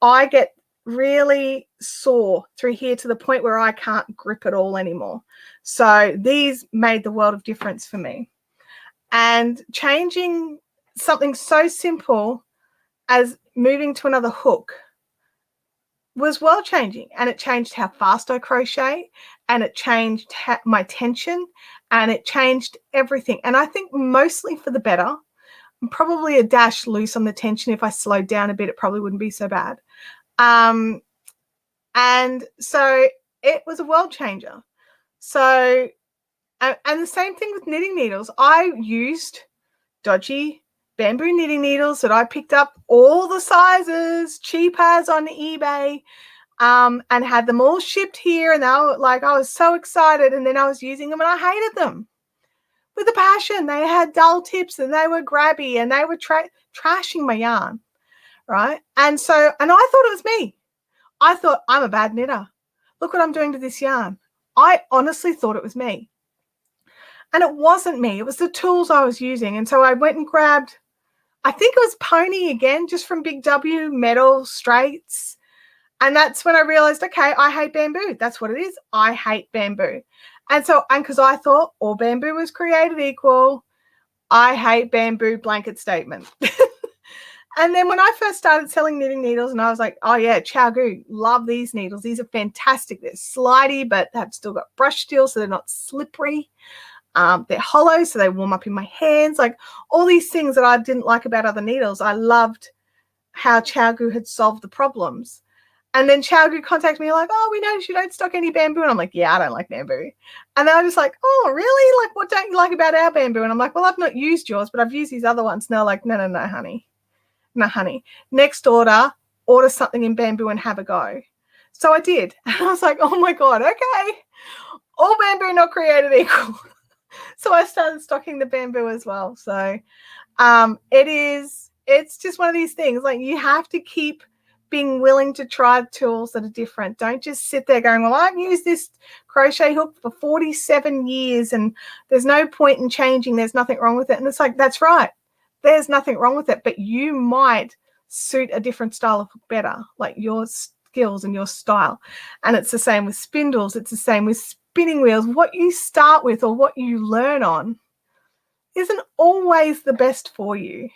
I get really sore through here to the point where I can't grip at all anymore. So these made the world of difference for me. And changing something so simple as moving to another hook was world changing, and it changed how fast I crochet, and it changed my tension, and it changed everything. And I think mostly for the better. I'm probably a dash loose on the tension. If I slowed down a bit, it probably wouldn't be so bad. And so it was a world changer. So, and the same thing with knitting needles. I used dodgy bamboo knitting needles that I picked up all the sizes, cheap as on eBay. and had them all shipped here, and they were like, I was so excited, and then I was using them and I hated them with a passion. They had dull tips and they were grabby and they were trashing my yarn, right? And I thought it was me. I thought, I'm a bad knitter. Look what I'm doing to this yarn. I honestly thought it was me. And it wasn't me. It was the tools I was using. And so I went and grabbed, I think it was Pony again, just from Big W, metal straights. And that's when I realized, okay, I hate bamboo. That's what it is. I hate bamboo. And because I thought all bamboo was created equal, I hate bamboo blanket statement. And then when I first started selling knitting needles, and I was like, oh yeah, ChiaoGoo, love these needles. These are fantastic. They're slidey, but they've still got brush steel, so they're not slippery. They're hollow, so they warm up in my hands. Like all these things that I didn't like about other needles, I loved how ChiaoGoo had solved the problems. And then ChiaoGoo contacted me like, oh, we noticed you don't stock any bamboo. And I'm like, yeah, I don't like bamboo. And they're just like, oh, really? Like, what don't you like about our bamboo? And I'm like, well, I've not used yours, but I've used these other ones. And they're like, no, honey. No, honey. Next order something in bamboo and have a go. So I did. And I was like, oh, my God, okay. All bamboo not created equal. So I started stocking the bamboo as well. So it's just one of these things. Like you have to keep being willing to try tools that are different. Don't just sit there going, well, I've used this crochet hook for 47 years and there's no point in changing. There's nothing wrong with it. And it's like, that's right. There's nothing wrong with it, but you might suit a different style of hook better, like your skills and your style. And it's the same with spindles. It's the same with spinning wheels. What you start with or what you learn on isn't always the best for you.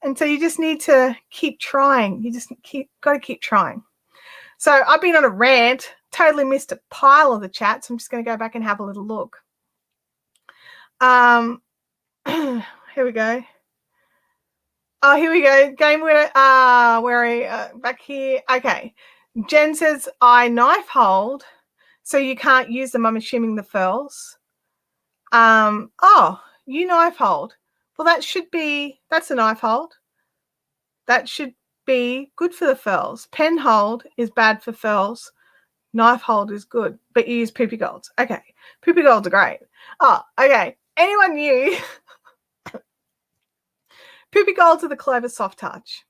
And so you just need to keep trying. You just got to keep trying. So I've been on a rant, totally missed a pile of the chat. So I'm just going to go back and have a little look. Here we go. Oh, here we go. Game winner. Where are you? Back here. Okay. Jen says, I knife hold, so you can't use them. I'm assuming the furls. Oh, you knife hold. Well, that's a knife hold. That should be good for the furls. Pen hold is bad for furls. Knife hold is good, but you use poopy golds. Okay. Poopy golds are great. Oh, okay. Anyone new? Poopy golds are the Clover Soft Touch.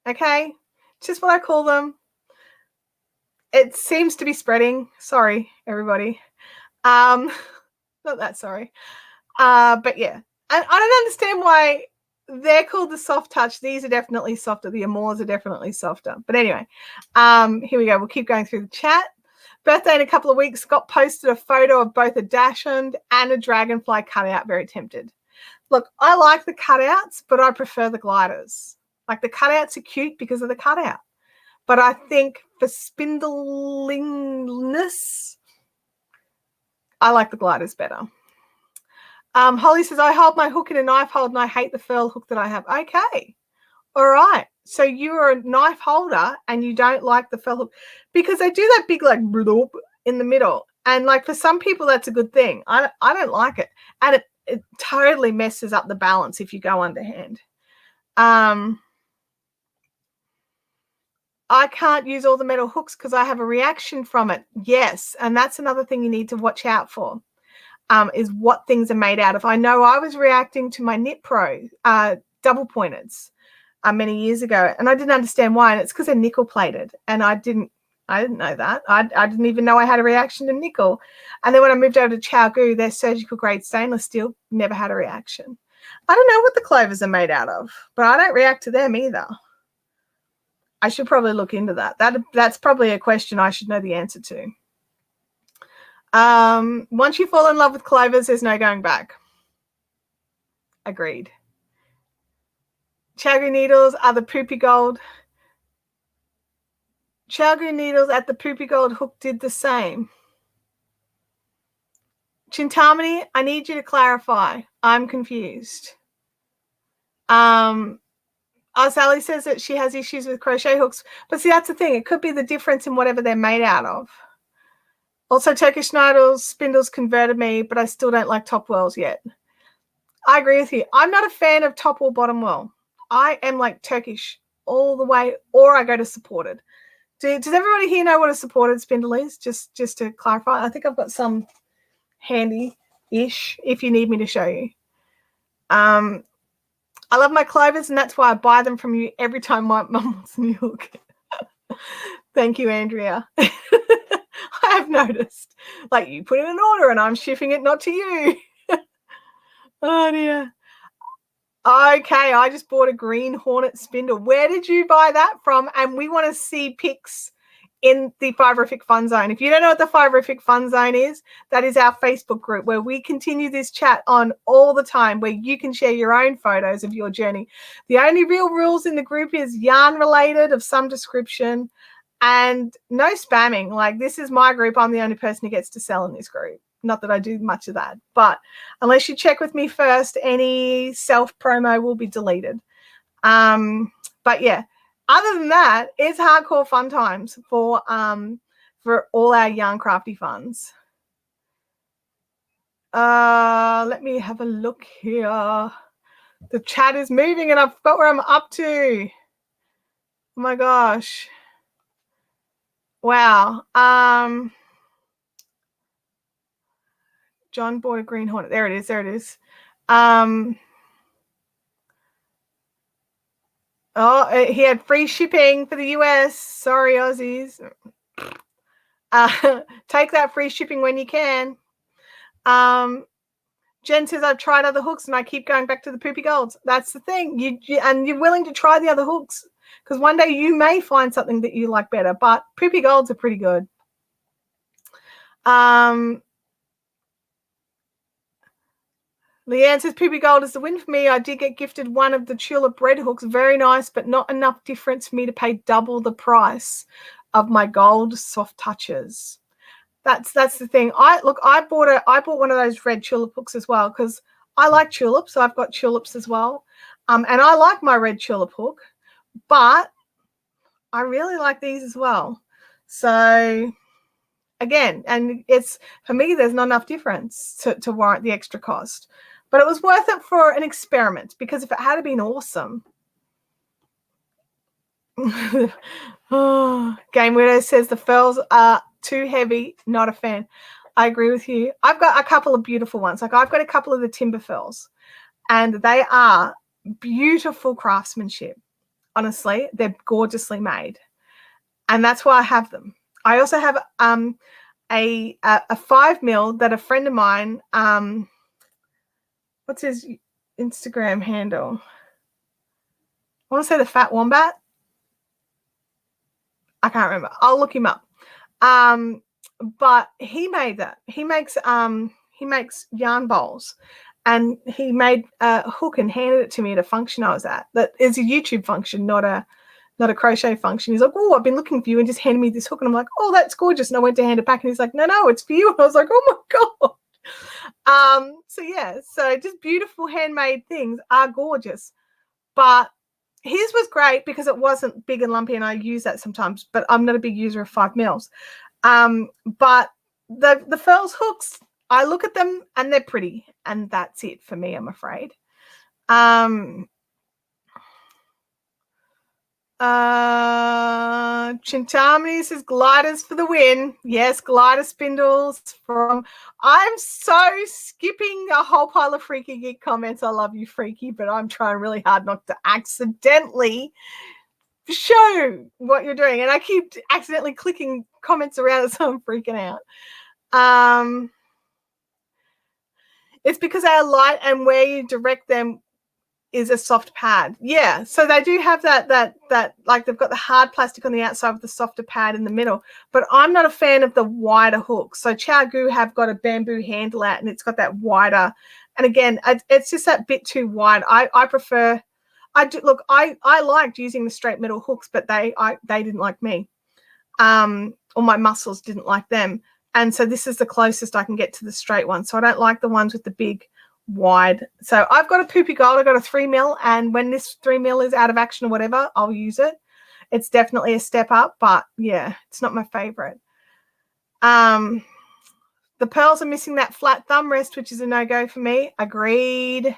Okay? Just what I call them. It seems to be spreading. Sorry, everybody. Not that sorry. But yeah. And I don't understand why they're called the Soft Touch. These are definitely softer. The Amours are definitely softer. But anyway, here we go. We'll keep going through the chat. Birthday in a couple of weeks. Scott posted a photo of both a dachshund and a dragonfly cutout. Very tempted. Look, I like the cutouts, but I prefer the gliders. Like the cutouts are cute because of the cutout. But I think for spindliness, I like the gliders better. Holly says, I hold my hook in a knife hold and I hate the furl hook that I have. Okay. All right. So you're a knife holder and you don't like the furl hook because they do that big like bloop in the middle. And like for some people, that's a good thing. I don't like it. And it totally messes up the balance if you go underhand. I can't use all the metal hooks because I have a reaction from it. Yes. And that's another thing you need to watch out for. Is what things are made out of. I know I was reacting to my Lightpro double pointers many years ago, and I didn't understand why. And it's because they're nickel plated, and I didn't know that. I didn't even know I had a reaction to nickel. And then when I moved over to ChiaoGoo, their surgical grade stainless steel, never had a reaction. I don't know what the clovers are made out of, but I don't react to them either. I should probably look into that. That's probably a question I should know the answer to. Once you fall in love with clovers, there's no going back. Agreed. ChiaoGoo needles are the poopy gold. ChiaoGoo needles at the poopy gold hook did the same. Chintamani, I need you to clarify. I'm confused. Sally says that she has issues with crochet hooks, but see, that's the thing. It could be the difference in whatever they're made out of. Also, Turkish needles, spindles converted me, but I still don't like top whirls yet. I agree with you. I'm not a fan of top or bottom whirl. I am like Turkish all the way, or I go to supported. Does everybody here know what a supported spindle is? Just to clarify, I think I've got some handy-ish if you need me to show you. I love my clovers, and that's why I buy them from you every time my mum wants a new hook. Thank you, Andrea. I have noticed. Like, you put in an order and I'm shipping it, not to you. Oh, dear. Okay, I just bought a green hornet spindle. Where did you buy that from? And we want to see pics in the Fiberific Fun Zone. If you don't know what the Fiberific Fun Zone is, that is our Facebook group where we continue this chat on all the time, where you can share your own photos of your journey. The only real rules in the group is yarn related of some description and no spamming. Like, this is my group. I'm the only person who gets to sell in this group. Not that I do much of that, but unless you check with me first, any self promo will be deleted. But yeah, other than that, it's hardcore fun times for all our yarn crafty funds. Let me have a look here. The chat is moving and I forgot where I'm up to. Oh my gosh. Wow. John bought a green hornet. There it is. There it is. Oh, he had free shipping for the US. Sorry, Aussies. Take that free shipping when you can. Jen says, I've tried other hooks and I keep going back to the poopy golds. That's the thing. And you're willing to try the other hooks because one day you may find something that you like better, but poopy golds are pretty good. Leanne says, poopy gold is the win for me. I did get gifted one of the tulip red hooks. Very nice, but not enough difference for me to pay double the price of my gold soft touches. That's the thing. I bought one of those red tulip hooks as well because I like tulips. So I've got tulips as well. And I like my red tulip hook, but I really like these as well. So again, and it's, for me, there's not enough difference to warrant the extra cost. But it was worth it for an experiment because if it had been awesome. Game Widow says the furls are too heavy. Not a fan. I agree with you. I've got a couple of beautiful ones. Like, I've got a couple of the timber furls, and they are beautiful craftsmanship. Honestly, they're gorgeously made, and that's why I have them. I also have a 5mm that a friend of mine, what's his Instagram handle? I want to say the Fat Wombat. I can't remember. I'll look him up. But he made that. He makes yarn bowls, and he made a hook and handed it to me at a function I was at. That is a YouTube function, not a crochet function. He's like, oh, I've been looking for you, and just handed me this hook, and I'm like, oh, that's gorgeous. And I went to hand it back, and he's like, no, it's for you. And I was like, oh my god. So yeah, so just beautiful handmade things are gorgeous, but his was great because it wasn't big and lumpy, and I use that sometimes, but I'm not a big user of 5mm. But the furls hooks, I look at them and they're pretty, and that's it for me, I'm afraid. Chintamani says gliders for the win. Yes, glider spindles from. I'm so skipping a whole pile of Freaky Geek comments. I love you, Freaky, but I'm trying really hard not to accidentally show what you're doing, and I keep accidentally clicking comments around it, so I'm freaking out. It's because they are light, and where you direct them is a soft pad. Yeah, so they do have that like they've got the hard plastic on the outside with the softer pad in the middle, but I'm not a fan of the wider hooks. So Chow Gu have got a bamboo handle out, and it's got that wider, and again, it's just that bit too wide. I prefer, I liked using the straight metal hooks, but they didn't like me, or my muscles didn't like them, and so this is the closest I can get to the straight one. So I don't like the ones with the big wide. So I've got a poopy gold. I've got a 3mm, and when this 3mm is out of action or whatever, I'll use it. It's definitely a step up, but yeah, it's not my favorite. The pearls are missing that flat thumb rest, which is a no-go for me. Agreed.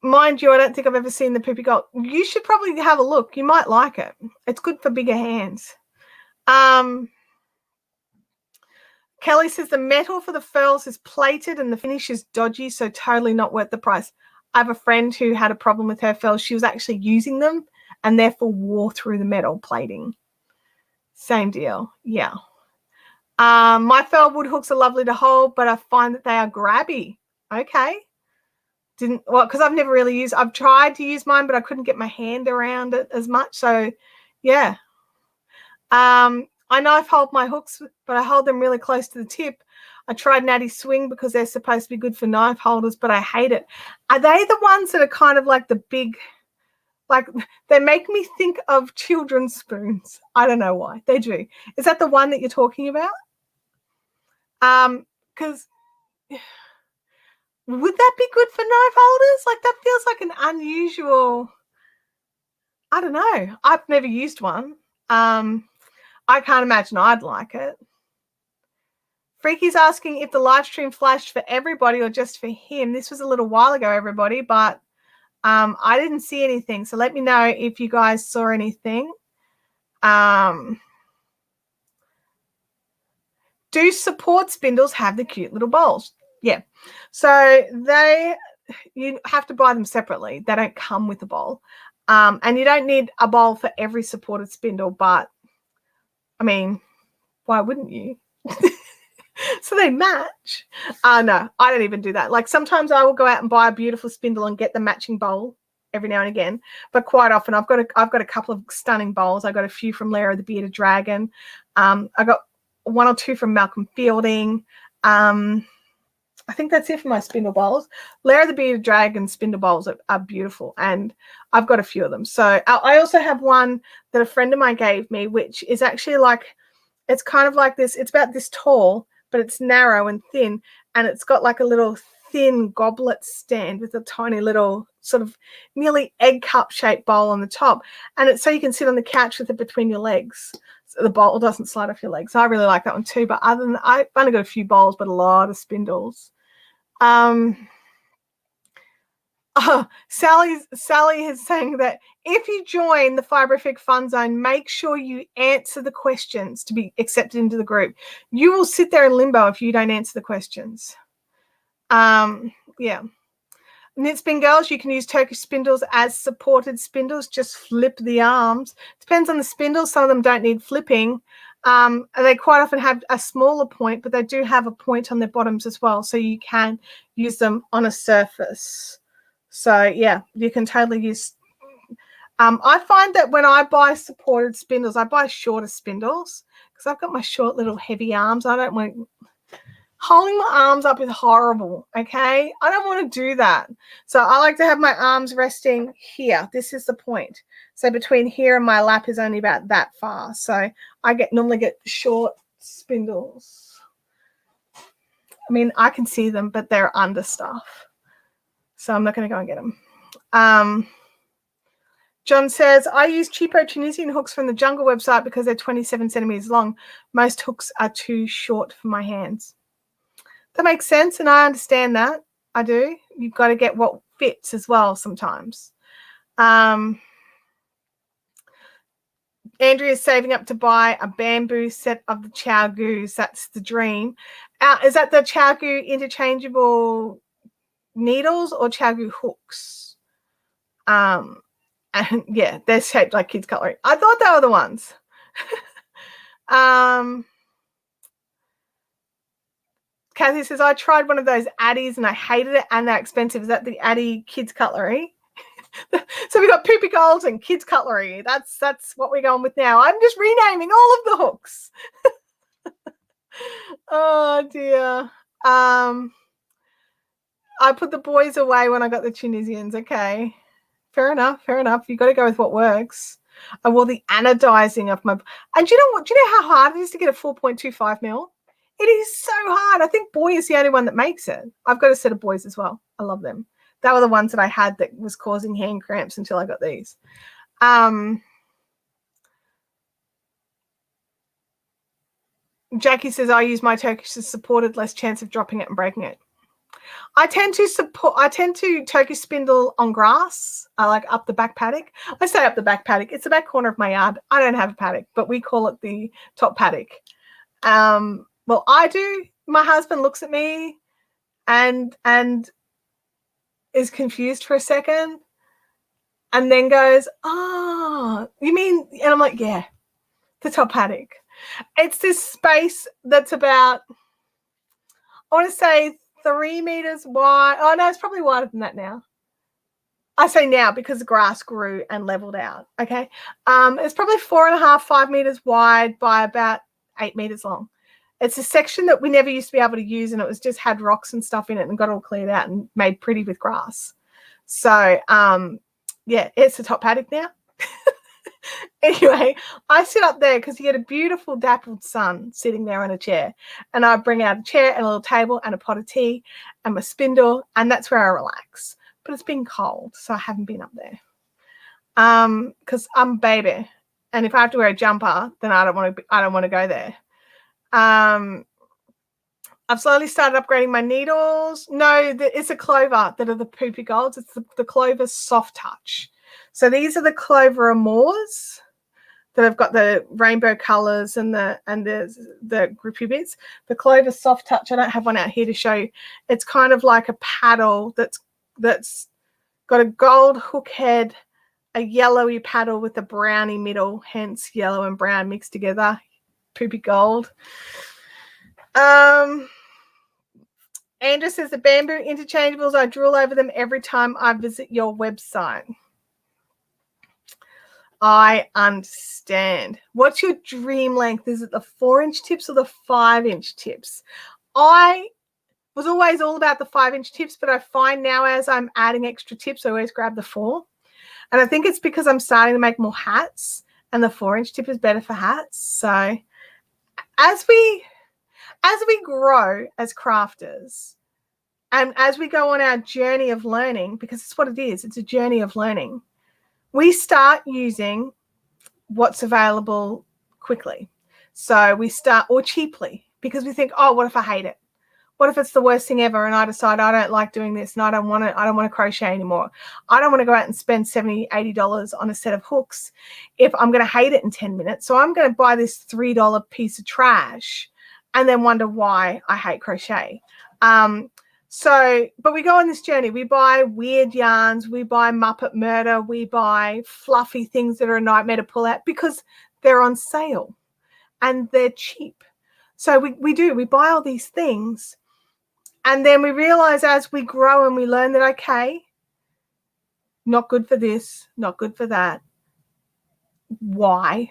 Mind you, I don't think I've ever seen the Poopy Gold. You should probably have a look. You might like it. It's good for bigger hands. Kelly says the metal for the furls is plated and the finish is dodgy, so totally not worth the price. I have a friend who had a problem with her furls. She was actually using them and therefore wore through the metal plating. Same deal. Yeah. My furl wood hooks are lovely to hold, but I find that they are grabby. Okay. Because I've never really used, I've tried to use mine, but I couldn't get my hand around it as much. So yeah. I knife hold my hooks, but I hold them really close to the tip. I tried Natty Swing because they're supposed to be good for knife holders, but I hate it. Are they the ones that are kind of like the big, like they make me think of children's spoons? I don't know why. They do. Is that the one that you're talking about? Because would that be good for knife holders? Like that feels like an unusual, I don't know. I've never used one. I can't imagine I'd like it. Freaky's asking if the live stream flashed for everybody or just for him. This was a little while ago, everybody, but I didn't see anything. So let me know if you guys saw anything. Do support spindles have the cute little bowls? Yeah. So you have to buy them separately. They don't come with a bowl. And you don't need a bowl for every supported spindle, but I mean, why wouldn't you? So they match. No, I don't even do that. Like sometimes I will go out and buy a beautiful spindle and get the matching bowl every now and again. But quite often I've got a couple of stunning bowls. I got a few from Lara the Bearded Dragon. I got one or two from Malcolm Fielding. I think that's it for my spindle bowls. Lara the Bearded Dragon spindle bowls are beautiful, and I've got a few of them. So I also have one that a friend of mine gave me, which is actually like, it's kind of like this. It's about this tall, but it's narrow and thin, and it's got like a little thin goblet stand with a tiny little sort of nearly egg cup shaped bowl on the top, and it's so you can sit on the couch with it between your legs. So the bowl doesn't slide off your legs. So I really like that one too. But other than that, I've only got a few bowls, but a lot of spindles. Sally is saying that if you join the Fiberific Fun Zone, make sure you answer the questions to be accepted into the group. You will sit there in limbo if you don't answer the questions. Yeah. Knit Spin Girls, you can use Turkish spindles as supported spindles. Just flip the arms. Depends on the spindles. Some of them don't need flipping. They quite often have a smaller point, but they do have a point on their bottoms as well. So you can use them on a surface. So yeah, you can totally use. I find that when I buy supported spindles, I buy shorter spindles because I've got my short little heavy arms. I don't want holding my arms up is horrible. Okay, I don't want to do that. So I like to have my arms resting here. This is the point. So between here and my lap is only about that far. So I normally get short spindles. I mean, I can see them, but they're under stuff. So I'm not going to go and get them. John says, I use cheapo Tunisian hooks from the Jungle website because they're 27 centimeters long. Most hooks are too short for my hands. That makes sense, and I understand that. I do. You've got to get what fits as well sometimes. Andrea's saving up to buy a bamboo set of the Chow Goos. That's the dream. Is that the Chow Goo interchangeable needles or Chow Goo hooks? And yeah, they're shaped like kids' cutlery. I thought they were the ones. Kathy says, I tried one of those Addies and I hated it, and they're expensive. Is that the Addy kids' cutlery? So we got Poopy Golds and kids' cutlery. That's what we're going with now. I'm just renaming all of the hooks. Oh dear. I put the boys away when I got the Tunisians. Okay, fair enough. You got to go with what works. I wore the anodizing of my. And do you know what? Do you know how hard it is to get a 4.25 mil? It is so hard. I think Boy is the only one that makes it. I've got a set of Boys as well. I love them. They were the ones that I had that was causing hand cramps until I got these. Jackie says, I use my Turkish as supported, less chance of dropping it and breaking it. I tend to Turkish spindle on grass. I like up the back paddock. I say up the back paddock. It's the back corner of my yard. I don't have a paddock, but we call it the top paddock. Well, I do. My husband looks at me and is confused for a second and then goes, "Oh, you mean?" And I'm like, "Yeah, the top paddock." It's this space that's about, I want to say 3 meters wide. Oh no, it's probably wider than that now. I say now because the grass grew and leveled out. Okay. It's probably 4.5, 5 meters wide by about 8 meters long. It's a section that we never used to be able to use, and it was just had rocks and stuff in it and got all cleared out and made pretty with grass. So yeah, it's the top paddock now. Anyway, I sit up there because he had a beautiful dappled sun sitting there on a chair, and I bring out a chair and a little table and a pot of tea and my spindle, and that's where I relax. But it's been cold, so I haven't been up there because I'm a baby, and if I have to wear a jumper, then I don't want to go there. I've slowly started upgrading my needles. No, it's a clover that are the poopy golds. It's the clover soft touch. So these are the clover amours that have got the rainbow colors and the grippy bits. The clover soft touch, I don't have one out here to show you. It's kind of like a paddle that's got a gold hook head, a yellowy paddle with a browny middle, hence yellow and brown mixed together. Poopy gold. Andrew says the bamboo interchangeables, I drool over them every time I visit your website. I understand. What's your dream length? Is it the 4-inch tips or the 5-inch tips? I was always all about the 5-inch tips, but I find now as I'm adding extra tips, I always grab the 4. And I think it's because I'm starting to make more hats, and the 4-inch tip is better for hats. So as we grow as crafters, and as we go on our journey of learning, because it's what it is, it's a journey of learning, we start using what's available quickly. So we start, or cheaply, because we think, oh, what if I hate it? What if it's the worst thing ever and I decide I don't like doing this and I don't want to crochet anymore? I don't want to go out and spend $70, $80 on a set of hooks if I'm going to hate it in 10 minutes. So I'm going to buy this $3 piece of trash and then wonder why I hate crochet. But we go on this journey. We buy weird yarns. We buy Muppet Murder. We buy fluffy things that are a nightmare to pull out because they're on sale and they're cheap. So we buy all these things. And then we realize as we grow and we learn that, okay, not good for this, not good for that. Why?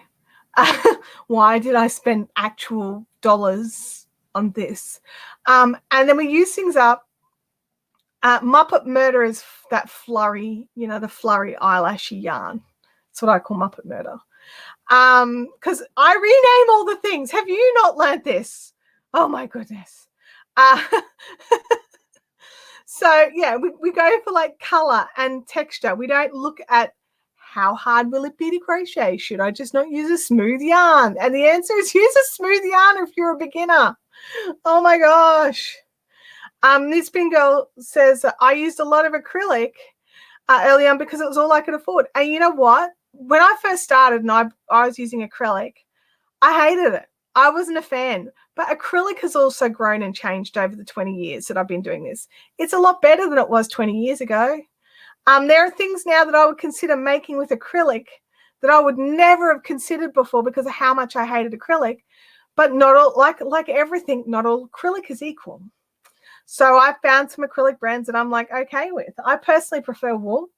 Why did I spend actual dollars on this? And then we use things up. Muppet Murder is that flurry, the flurry eyelashy yarn. That's what I call Muppet Murder. Because I rename all the things. Have you not learned this? Oh my goodness. So yeah, we go for like color and texture. We don't look at how hard will it be to crochet. Should I just not use a smooth yarn? And the answer is use a smooth yarn if you're a beginner. Oh my gosh. This Pin Girl says, I used a lot of acrylic early on because it was all I could afford. And you know what? When I first started and I was using acrylic, I hated it. I wasn't a fan. But acrylic has also grown and changed over the 20 years that I've been doing this. It's a lot better than it was 20 years ago. There are things now that I would consider making with acrylic that I would never have considered before because of how much I hated acrylic. But not all, like everything, not all acrylic is equal. So I found some acrylic brands that I'm like okay with. I personally prefer wool,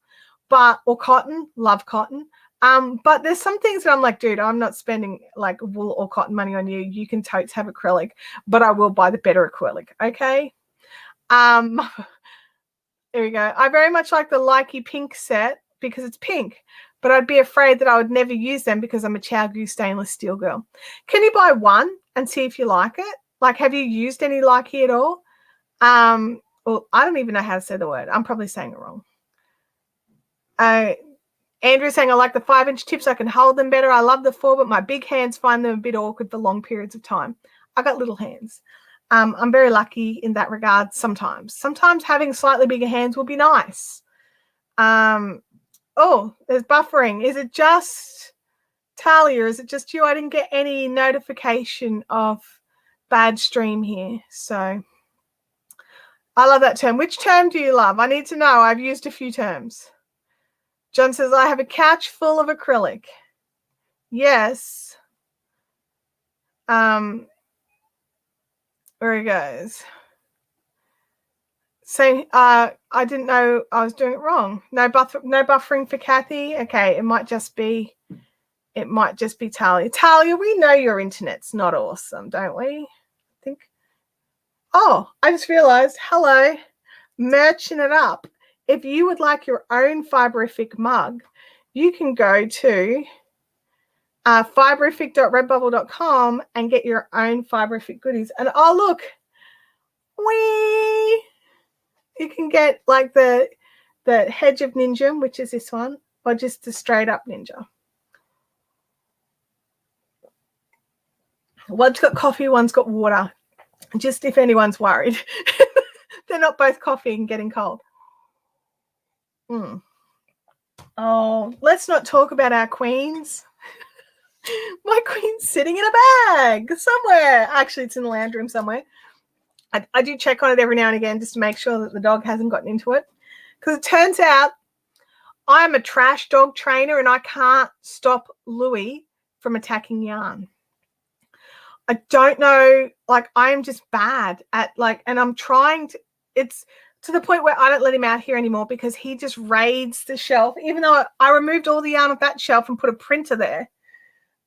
or cotton, love cotton. But there's some things that I'm like, dude, I'm not spending like wool or cotton money on you. You can totes have acrylic, but I will buy the better acrylic. Okay. There we go. I very much like the Likey pink set because it's pink, but I'd be afraid that I would never use them because I'm a ChowGoo stainless steel girl. Can you buy one and see if you like it? Like, have you used any Likey at all? Well, I don't even know how to say the word. I'm probably saying it wrong. Andrew's saying, I like the 5-inch tips. I can hold them better. I love the 4, but my big hands find them a bit awkward for long periods of time. I got little hands. I'm very lucky in that regard sometimes. Sometimes having slightly bigger hands will be nice. Oh, there's buffering. Is it just Talia? Is it just you? I didn't get any notification of bad stream here. So I love that term. Which term do you love? I need to know. I've used a few terms. John says, I have a couch full of acrylic. Yes. There he goes. So I didn't know I was doing it wrong. No buffering for Kathy. Okay, it might just be Talia. Talia, we know your internet's not awesome, don't we? I think. Oh, I just realized. Hello, merching it up. If you would like your own Fiberific mug, you can go to fiberific.redbubble.com and get your own Fiberific goodies. And oh, look, you can get like the Hedge of Ninja, which is this one, or just the straight up Ninja. One's got coffee, one's got water. Just if anyone's worried. They're not both coffee and getting cold. Oh, let's not talk about our queens. My queen's sitting in a bag somewhere. Actually, it's in the lounge room somewhere. I do check on it every now and again just to make sure that the dog hasn't gotten into it. Because it turns out I'm a trash dog trainer and I can't stop Louis from attacking yarn. I don't know, like I am just bad at and I'm trying to, it's to the point where I don't let him out here anymore because he just raids the shelf, even though I removed all the yarn off that shelf and put a printer there.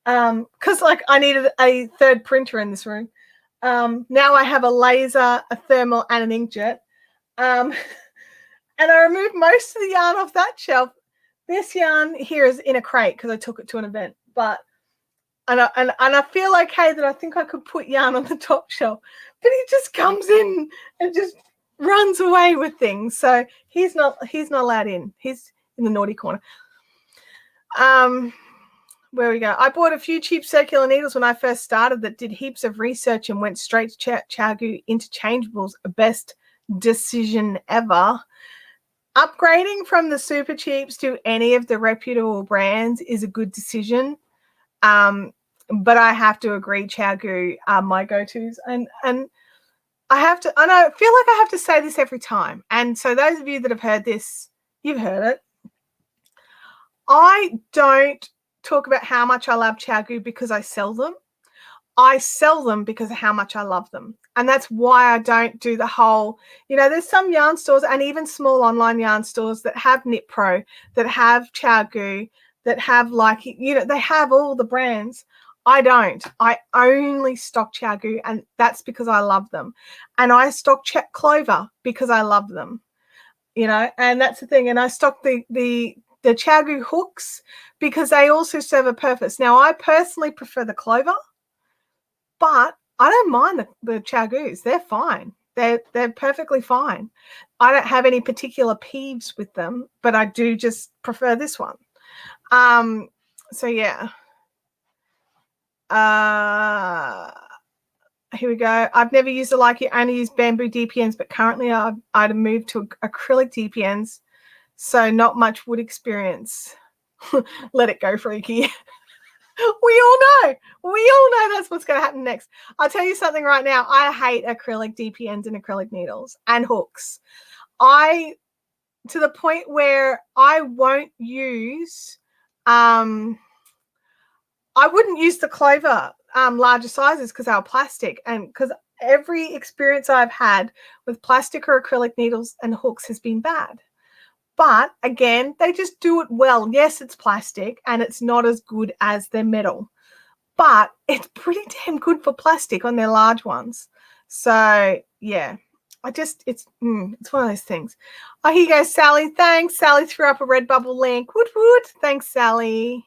Because I needed a third printer in this room. Now I have a laser, a thermal, and an inkjet. And I removed most of the yarn off that shelf. This yarn here is in a crate because I took it to an event. And I feel okay that I think I could put yarn on the top shelf. But he just comes in and just runs away with things. So he's not allowed in. He's in the naughty corner. Where we go. I bought a few cheap circular needles when I first started that did heaps of research and went straight to ChowGoo interchangeables. Best decision ever. Upgrading from the super cheaps to any of the reputable brands is a good decision. But I have to agree, ChowGoo are my go-tos. And I have to, and I feel like I have to say this every time. And so those of you that have heard this, you've heard it. I don't talk about how much I love ChowGoo because I sell them. I sell them because of how much I love them. And that's why I don't do the whole, there's some yarn stores and even small online yarn stores that have Knitpro, that have ChowGoo, that have they have all the brands. I don't. I only stock ChowGoo, and that's because I love them. And I stock Clover because I love them, and that's the thing. And I stock the ChowGoo hooks because they also serve a purpose. Now, I personally prefer the Clover, but I don't mind the ChowGoos. They're fine. They're perfectly fine. I don't have any particular peeves with them, but I do just prefer this one. So yeah. Here we go. I've never used a Likey. I only use bamboo DPNs, but currently I'd moved to acrylic DPNs, so not much wood experience. Let it go, Freaky. We all know that's what's going to happen next. I'll tell you something right now. I hate acrylic DPNs and acrylic needles and hooks. To the point where I won't use, I wouldn't use the Clover larger sizes because they were plastic, and because every experience I've had with plastic or acrylic needles and hooks has been bad. But again, they just do it well. Yes, it's plastic and it's not as good as their metal, but it's pretty damn good for plastic on their large ones. So yeah, it's one of those things. Oh, here you go, Sally. Thanks. Sally threw up a Redbubble link. Woot woot. Thanks, Sally.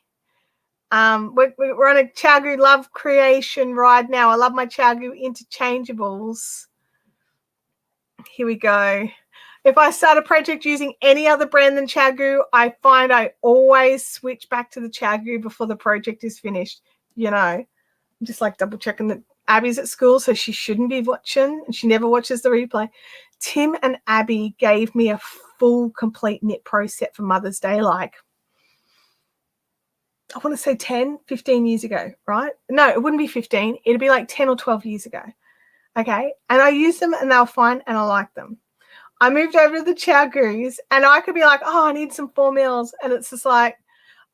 We're on a ChowGoo love creation ride now. I love my ChowGoo interchangeables. Here we go. If I start a project using any other brand than ChowGoo, I find I always switch back to the ChowGoo before the project is finished. I'm just double checking that Abby's at school, so she shouldn't be watching, and she never watches the replay. Tim and Abby gave me a full, complete Knit Pro set for Mother's Day, like, I want to say 10, 15 years ago, right? No, it wouldn't be 15. It'd be like 10 or 12 years ago. Okay. And I use them and they were fine and I like them. I moved over to the ChowGurus and I could be like, oh, I need some 4 mils. And it's just like,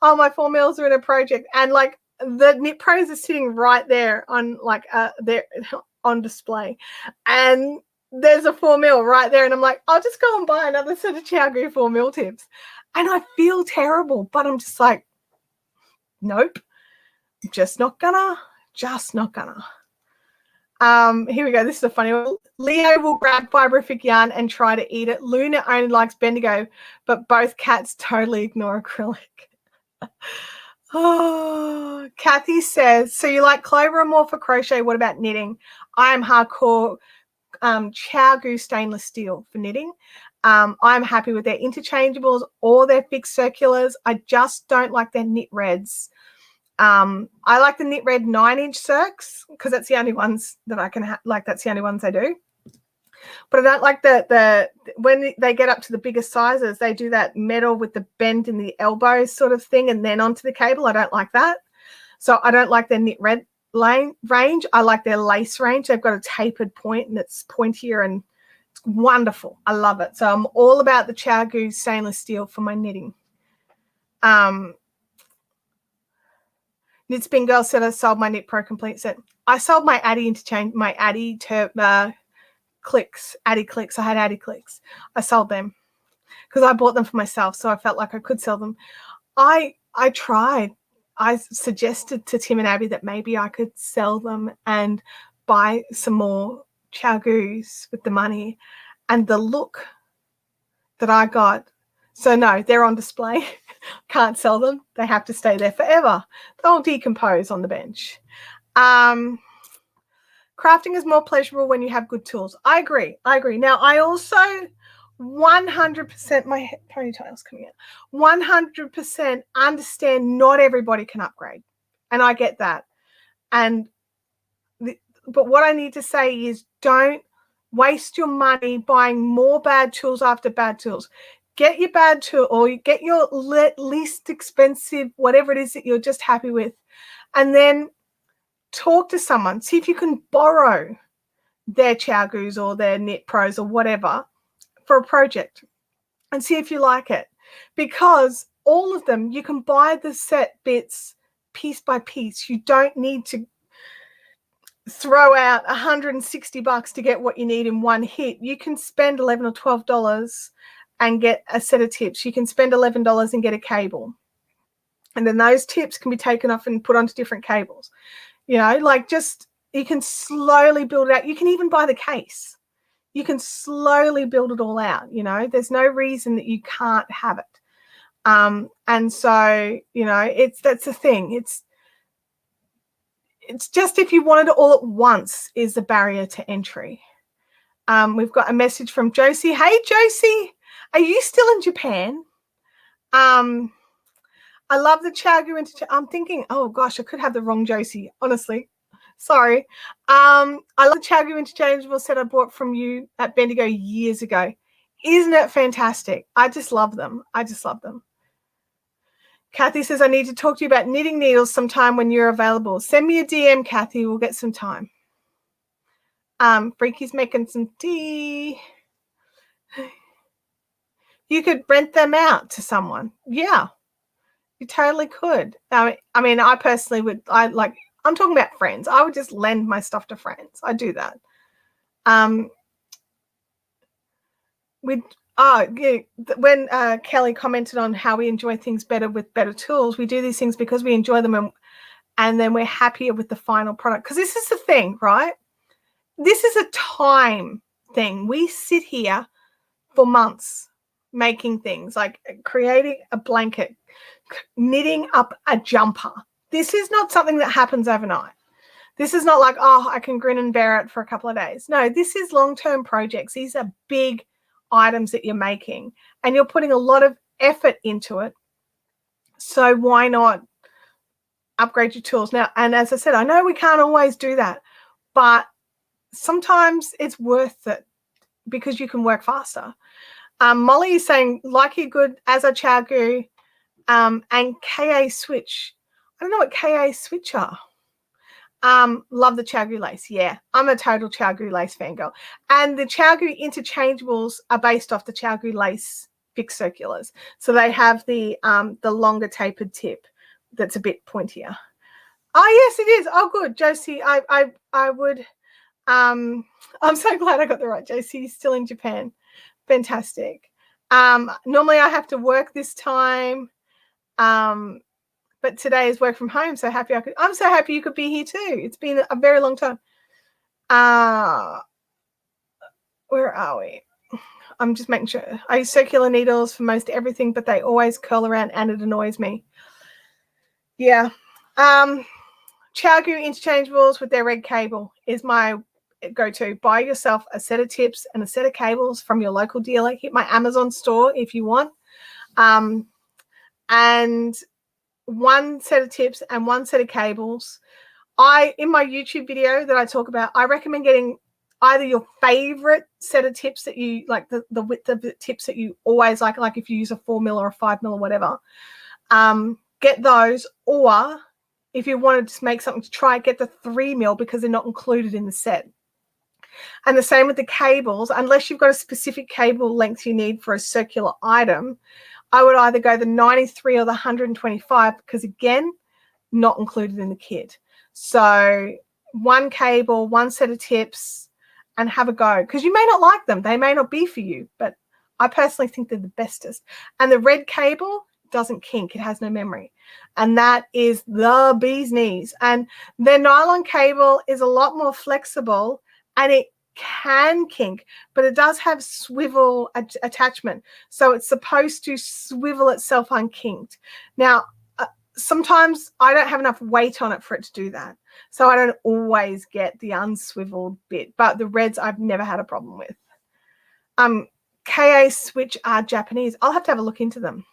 oh, my 4 mils are in a project. And like the Knit Pros are sitting right there on like, they're on display. And there's a 4 mil right there. And I'm like, I'll just go and buy another set of ChowGuru 4 mil tips. And I feel terrible, but I'm just like, nope, just not gonna. Here we go. This is a funny one. Leo will grab Fiberific yarn and try to eat it. Luna only likes Bendigo, but both cats totally ignore acrylic. Oh, Kathy says, so you like Clover more for crochet? What about knitting? I am hardcore ChowGuru stainless steel for knitting. I'm happy with their interchangeables or their fixed circulars. I just don't like their knit reds. I like the knit red 9-inch circs because that's the only ones that I can like. That's the only ones I do. But I don't like the when they get up to the bigger sizes, they do that metal with the bend in the elbow sort of thing and then onto the cable. I don't like that. So I don't like their knit red range. I like their lace range. They've got a tapered point and it's pointier and it's wonderful. I love it. So I'm all about the ChowGuru stainless steel for my knitting. Knit Spin Girl said I sold my Knit Pro complete set. I sold my Addy interchange, my Addy clicks, Addy clicks. I had Addy clicks. I sold them because I bought them for myself, so I felt like I could sell them. I tried. I suggested to Tim and Abby that maybe I could sell them and buy some more ChowGurus with the money, and the look that I got. So no, they're on display. Can't sell them. They have to stay there forever. They'll decompose on the bench. Crafting is more pleasurable when you have good tools. I agree. Now, I also 100%, my ponytail's coming out, 100% understand not everybody can upgrade. And I get that. But what I need to say is don't waste your money buying more bad tools after bad tools. Get your bad tool or you get your least expensive, whatever it is that you're just happy with, and then talk to someone. See if you can borrow their ChowGurus or their Knit Pros or whatever for a project and see if you like it. Because all of them, you can buy the set bits piece by piece. You don't need to throw out $160 to get what you need in one hit. You can spend $11 or $12 and get a set of tips. You can spend $11 and get a cable. And then those tips can be taken off and put onto different cables. You know, like just, you can slowly build it out. You can even buy the case. You can slowly build it all out. You know, there's no reason that you can't have it. And so, you know, that's the thing. It's just if you wanted it all at once is the barrier to entry. We've got a message from Josie. Hey, Josie. Are you still in Japan? I love the ChowGuru. I'm thinking, oh gosh, I could have the wrong Josie, honestly. Sorry. I love the ChowGuru interchangeable set I bought from you at Bendigo years ago. Isn't it fantastic? I just love them. Kathy says, I need to talk to you about knitting needles sometime when you're available. Send me a DM, Kathy. We'll get some time. Freaky's making some tea. You could rent them out to someone. Yeah, you totally could. I mean, I personally would. I'm talking about friends. I would just lend my stuff to friends. I do that. When Kelly commented on how we enjoy things better with better tools, we do these things because we enjoy them and then we're happier with the final product. Because this is the thing, right? This is a time thing. We sit here for months making things like creating a blanket, knitting up a jumper. This is not something that happens overnight. This is not like, oh, I can grin and bear it for a couple of days. No, this is long-term projects. These are big items that you're making and you're putting a lot of effort into it. So why not upgrade your tools now? And as I said, I know we can't always do that. but sometimes it's worth it because you can work faster. Molly is saying, like you good as a Chagu and KA switch. I don't know what KA switch are. Love the Chagu lace. Yeah, I'm a total Chagu lace fangirl. And the Chagu interchangeables are based off the Chagu lace fixed circulars. So they have the longer tapered tip that's a bit pointier. Oh yes, it is. Oh good, Josie. I would I'm so glad I got the right Josie. He's still in Japan. Fantastic. Normally I have to work this time. But today is work from home. So happy I'm so happy you could be here too. It's been a very long time. Where are we? I'm just making sure. I use circular needles for most everything, but they always curl around and it annoys me. Yeah. Chagu interchangeables with their red cable is my go-to. Buy yourself a set of tips and a set of cables from your local dealer. Hit my Amazon store if you want. And one set of tips and one set of cables. In my YouTube video that I talk about, I recommend getting either your favorite set of tips that you like, the width of the tips that you always like if you use a 4mm or a 5mm or whatever, get those, or if you wanted to make something to try, get the 3mm because they're not included in the set. And the same with the cables, unless you've got a specific cable length you need for a circular item, I would either go the 93 or the 125 because, again, not included in the kit. So one cable, one set of tips, and have a go. Because you may not like them. They may not be for you, but I personally think they're the bestest. And the red cable doesn't kink. It has no memory. And that is the bee's knees. And their nylon cable is a lot more flexible, and it can kink, but it does have swivel attachment, so it's supposed to swivel itself unkinked. Now sometimes I don't have enough weight on it for it to do that, so I don't always get the unswiveled bit, but the reds I've never had a problem with. KA switch are Japanese. I'll have to have a look into them.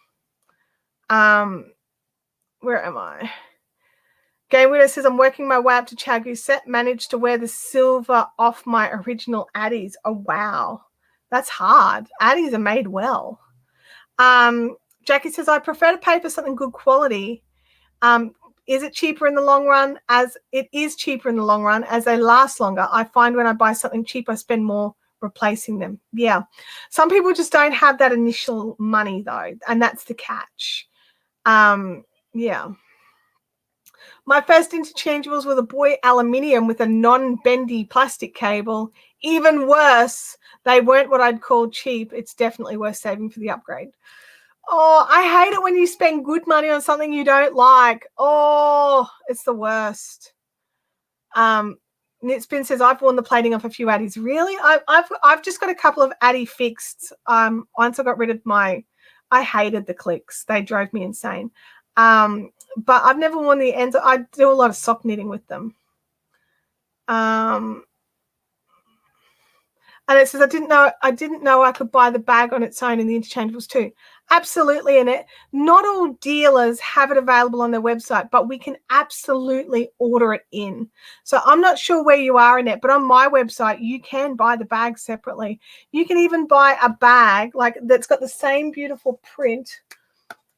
Where am I? Game Widow says, I'm working my way up to Chagu set. Managed to wear the silver off my original Addies. Oh, wow. That's hard. Addies are made well. Jackie says, I prefer to pay for something good quality. Is it cheaper in the long run? As it is cheaper in the long run, as they last longer. I find when I buy something cheap, I spend more replacing them. Yeah. Some people just don't have that initial money, though, and that's the catch. Yeah. My first interchangeables were the boy aluminium with a non-bendy plastic cable. Even worse, they weren't what I'd call cheap. It's definitely worth saving for the upgrade. Oh, I hate it when you spend good money on something you don't like. Oh, it's the worst. Nitspin says, I've worn the plating off a few Addies. Really? I've just got a couple of Addy fixed. Once I got rid of I hated the clicks. They drove me insane. But I've never worn the ends. I do a lot of sock knitting with them. And it says, I didn't know I could buy the bag on its own and the interchangeables too. Absolutely, Annette. Not all dealers have it available on their website, but we can absolutely order it in. So I'm not sure where you are, Annette, but on my website, you can buy the bag separately. You can even buy a bag that's got the same beautiful print.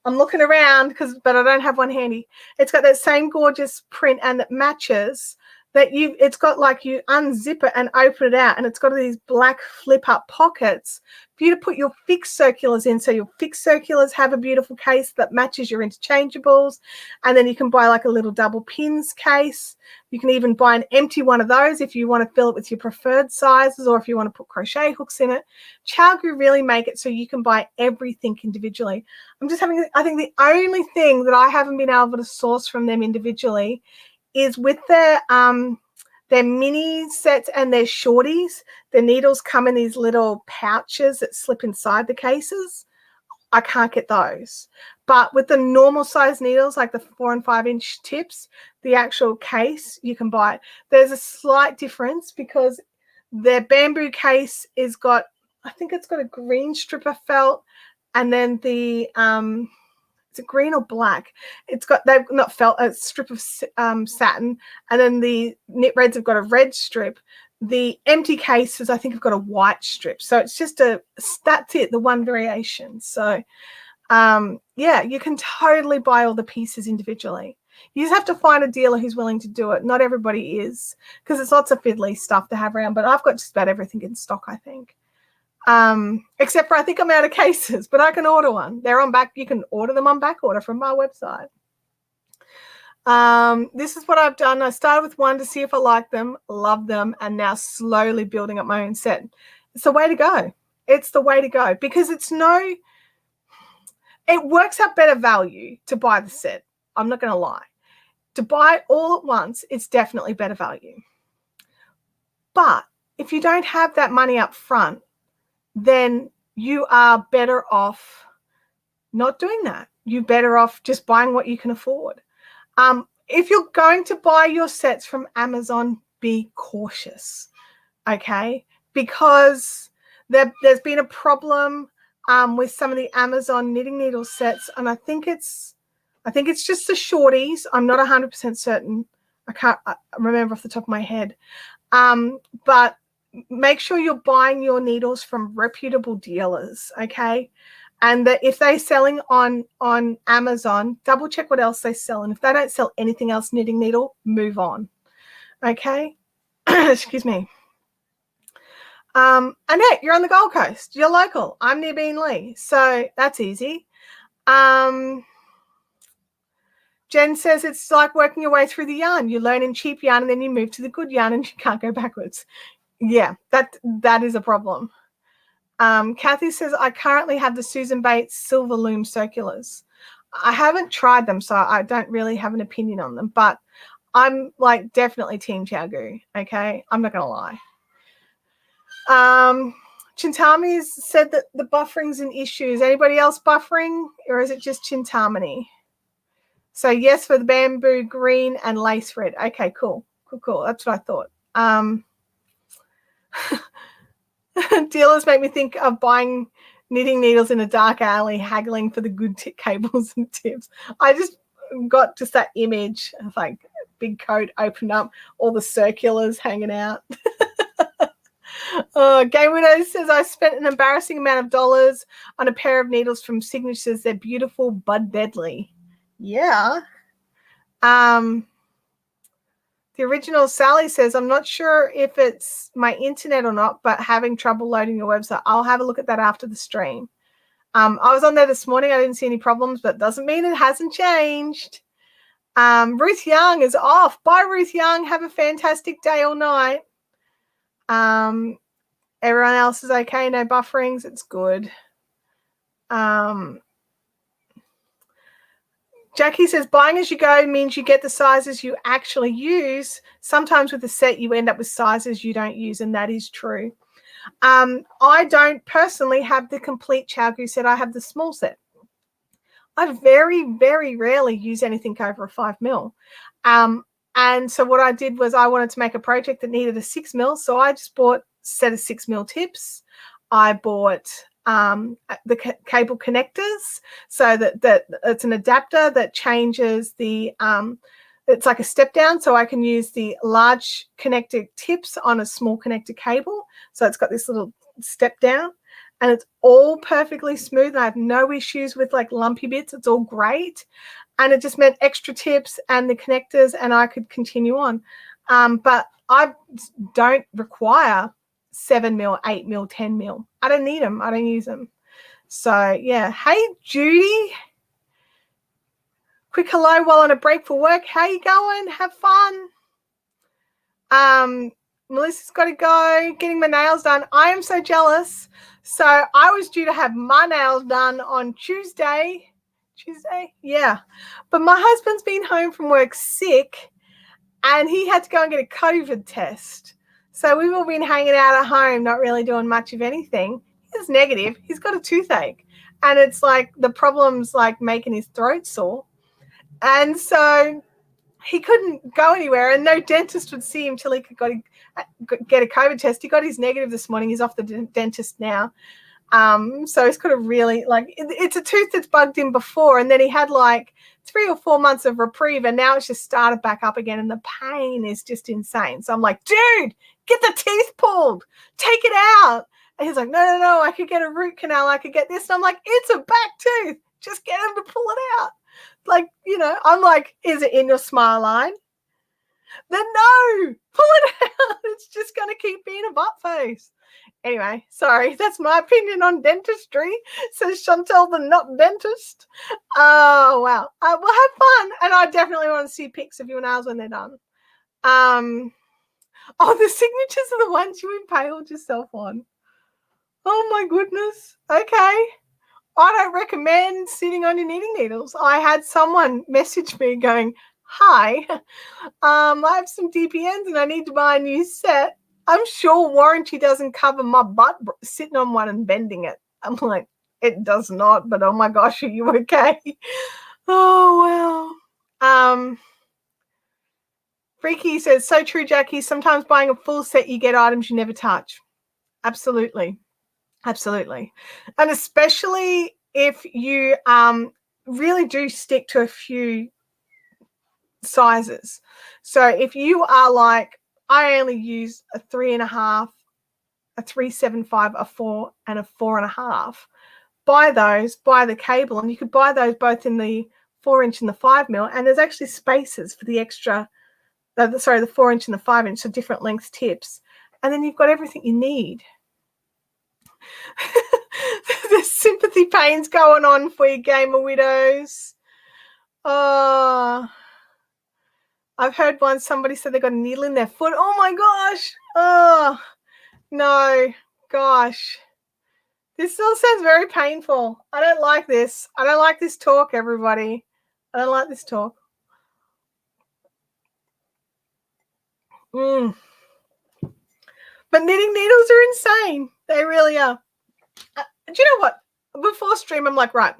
I'm looking around but I don't have one handy. It's got that same gorgeous print and it matches that it's got you unzip it and open it out, and it's got these black flip up pockets for you to put your fixed circulars in. So your fixed circulars have a beautiful case that matches your interchangeables, and then you can buy a little double pins case. You can even buy an empty one of those if you want to fill it with your preferred sizes, or if you want to put crochet hooks in it. Chagu really make it so you can buy everything individually. I think the only thing that I haven't been able to source from them individually is with their mini sets and their shorties. The needles come in these little pouches that slip inside the cases. I can't get those. But with the normal size needles, like the 4 and 5 inch tips, the actual case, you can buy it. There's a slight difference because their bamboo case I think it's got a green strip of felt, and then the is it green or black? It's got, they've not felt a strip of satin, and then the knit reds have got a red strip. The empty cases, I think, have got a white strip. So it's just that's it, the one variation. So yeah, you can totally buy all the pieces individually. You just have to find a dealer who's willing to do it. Not everybody is, because it's lots of fiddly stuff to have around, but I've got just about everything in stock, I think. Except for I think I'm out of cases, but I can order one. They're on back. You can order them on back order from my website. This is what I've done. I started with one to see if I like them, love them, and now slowly building up my own set. It's the way to go. It's the way to go, because it works out better value to buy the set. I'm not going to lie. To buy it all at once, it's definitely better value. But if you don't have that money up front, then you are better off not doing that. You're better off just buying what you can afford. If you're going to buy your sets from Amazon, be cautious, okay? Because there's been a problem with some of the Amazon knitting needle sets, and I think it's just the shorties. I'm not 100% certain. I can't remember off the top of my head. But make sure you're buying your needles from reputable dealers, okay? And that if they're selling on Amazon, double check what else they sell. And if they don't sell anything else knitting needle, move on, okay? Excuse me. Annette, you're on the Gold Coast. You're local. I'm near Beenleigh, so that's easy. Jen says it's like working your way through the yarn. You learn in cheap yarn and then you move to the good yarn and you can't go backwards. Yeah, that is a problem. Kathy says, I currently have the Susan Bates Silver Loom Circulars. I haven't tried them, so I don't really have an opinion on them, but I'm like definitely Team Xiaogu, okay? I'm not going to lie. Chintamani said that the buffering's an issue. Is anybody else buffering, or is it just Chintamani? So yes for the bamboo green and lace red. Okay, cool. That's what I thought. Dealers make me think of buying knitting needles in a dark alley, haggling for the good cables and tips. I just got just that image of like big coat opened up, all the circulars hanging out. Game Window says, I spent an embarrassing amount of dollars on a pair of needles from Signatures. They're beautiful, but deadly. Yeah. The original Sally says, I'm not sure if it's my internet or not, but having trouble loading your website. I'll have a look at that after the stream. I was on there this morning. I didn't see any problems, but doesn't mean it hasn't changed. Ruth Young is off. Bye, Ruth Young. Have a fantastic day or night. Everyone else is okay. No bufferings. It's good. Jackie says, buying as you go means you get the sizes you actually use. Sometimes with a set, you end up with sizes you don't use, and that is true. I don't personally have the complete Xiaogu set. I have the small set. I very, very rarely use anything over a 5 mil. And so what I did was I wanted to make a project that needed a 6 mil, so I just bought a set of 6 mil tips. I bought the cable connectors, so that it's an adapter that changes the it's like a step down, so I can use the large connector tips on a small connector cable. So it's got this little step down, and it's all perfectly smooth. I have no issues with like lumpy bits. It's all great, and it just meant extra tips and the connectors, and I could continue on. But I don't require 7 mil, 8 mil, 10 mil. I don't need them. I don't use them. So yeah. Hey, Judy. Quick hello while on a break for work. How you going? Have fun. Melissa's got to go. Getting my nails done. I am so jealous. So I was due to have my nails done on Tuesday. Yeah. But my husband's been home from work sick, and he had to go and get a COVID test. So we've all been hanging out at home, not really doing much of anything. He's negative. He's got a toothache. And it's like the problem's like making his throat sore. And so he couldn't go anywhere, and no dentist would see him till he could get a COVID test. He got his negative this morning. He's off the dentist now. So he's got a really, like, it's a tooth that's bugged him before, and then he had like 3 or 4 months of reprieve, and now it's just started back up again, and the pain is just insane. So I'm like, dude, get the teeth pulled, take it out. And he's like, no, I could get a root canal, I could get this. And I'm like, it's a back tooth, just get him to pull it out. Like, you know, I'm like, is it in your smile line? Then no, pull it out. It's just going to keep being a butt face. Anyway, sorry, that's my opinion on dentistry, says Chantel, the not dentist. Oh, wow. We'll have fun. And I definitely want to see pics of your nails when they're done. Oh, the signatures are the ones you impaled yourself on. Oh, my goodness. Okay. I don't recommend sitting on your knitting needles. I had someone message me going, hi, I have some DPNs and I need to buy a new set. I'm sure warranty doesn't cover my butt sitting on one and bending it. I'm like, it does not, but oh my gosh, are you okay? Oh, wow. Freaky says, so true, Jackie. Sometimes buying a full set, you get items you never touch. Absolutely. Absolutely. And especially if you really do stick to a few sizes. So if you are like, I only use a 3.5, a 375, a 4, and a 4.5. Buy those, buy the cable, and you could buy those both in the 4-inch and the 5mm, and there's actually spaces for the extra, the 4-inch and the 5-inch, so different length tips, and then you've got everything you need. There's sympathy pains going on for you, Gamer Widows. Oh, I've heard once somebody said they got a needle in their foot. Oh my gosh. Oh, no. Gosh. This still sounds very painful. I don't like this. I don't like this talk, everybody. I don't like this talk. But knitting needles are insane. They really are. Do you know what? Before stream, I'm like, right,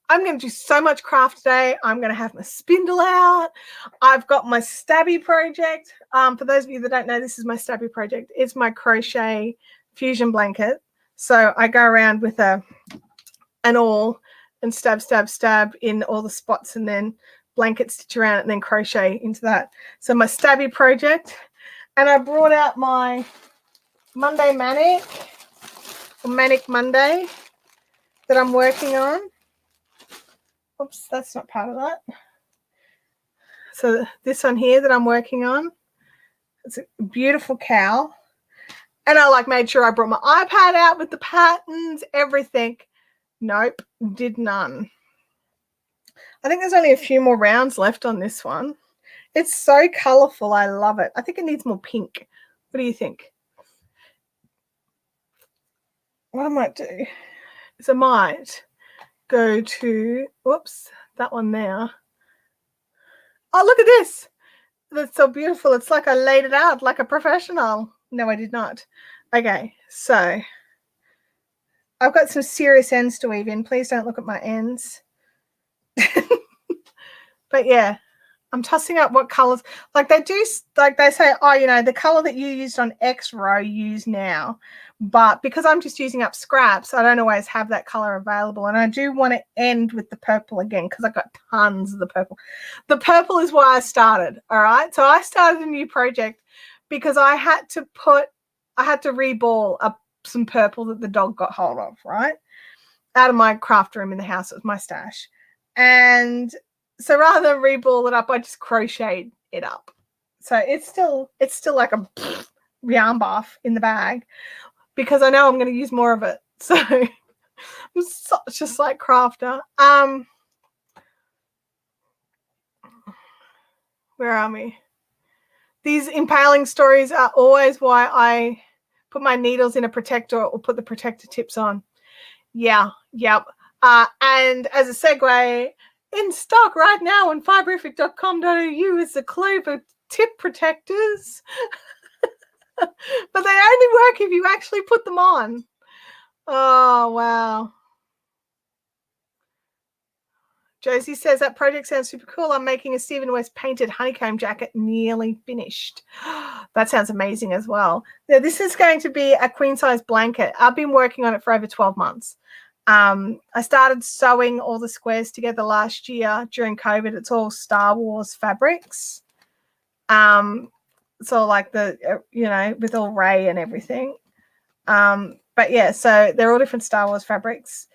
I'm going to do so much craft today. I'm going to have my spindle out. I've got my stabby project. For those of you that don't know, this is my stabby project. It's my crochet fusion blanket. So I go around with an awl and stab in all the spots, and then blanket stitch around it and then crochet into that. So my stabby project. And I brought out my Monday Manic, or Manic Monday, that I'm working on. Oops, that's not part of that. So this one here that I'm working on, it's a beautiful cow. And I made sure I brought my iPad out with the patterns, everything. Nope, did none. I think there's only a few more rounds left on this one. It's so colorful. I love it. I think it needs more pink. What do you think? What I might do is I might go to, whoops, that one there. Oh, look at this. That's so beautiful. It's like I laid it out like a professional. No, I did not. Okay, so I've got some serious ends to weave in. Please don't look at my ends. But yeah, I'm tossing up what colors. Like they say, oh, you know, the color that you used on X row, use now. But because I'm just using up scraps, I don't always have that color available. And I do want to end with the purple again because I've got tons of the purple. The purple is why I started, all right? So I started a new project because I had to reball up some purple that the dog got hold of, right? Out of my craft room in the house. It was my stash. And so rather than reball it up, I just crocheted it up. So it's still like a yarn bath in the bag because I know I'm going to use more of it. So I'm such a slight crafter. Where are we? These impaling stories are always why I put my needles in a protector or put the protector tips on. Yeah, yep. And as a segue, in stock right now on fiberific.com.au is the Clover tip protectors. But they only work if you actually put them on. Oh, wow. Josie says that project sounds super cool. I'm making a Stephen West painted honeycomb jacket, nearly finished. That sounds amazing as well. Now, this is going to be a queen size blanket. I've been working on it for over 12 months. I started sewing all the squares together last year during COVID. It's all Star Wars fabrics. So like the, with all Ray and everything. But yeah, so they're all different Star Wars fabrics.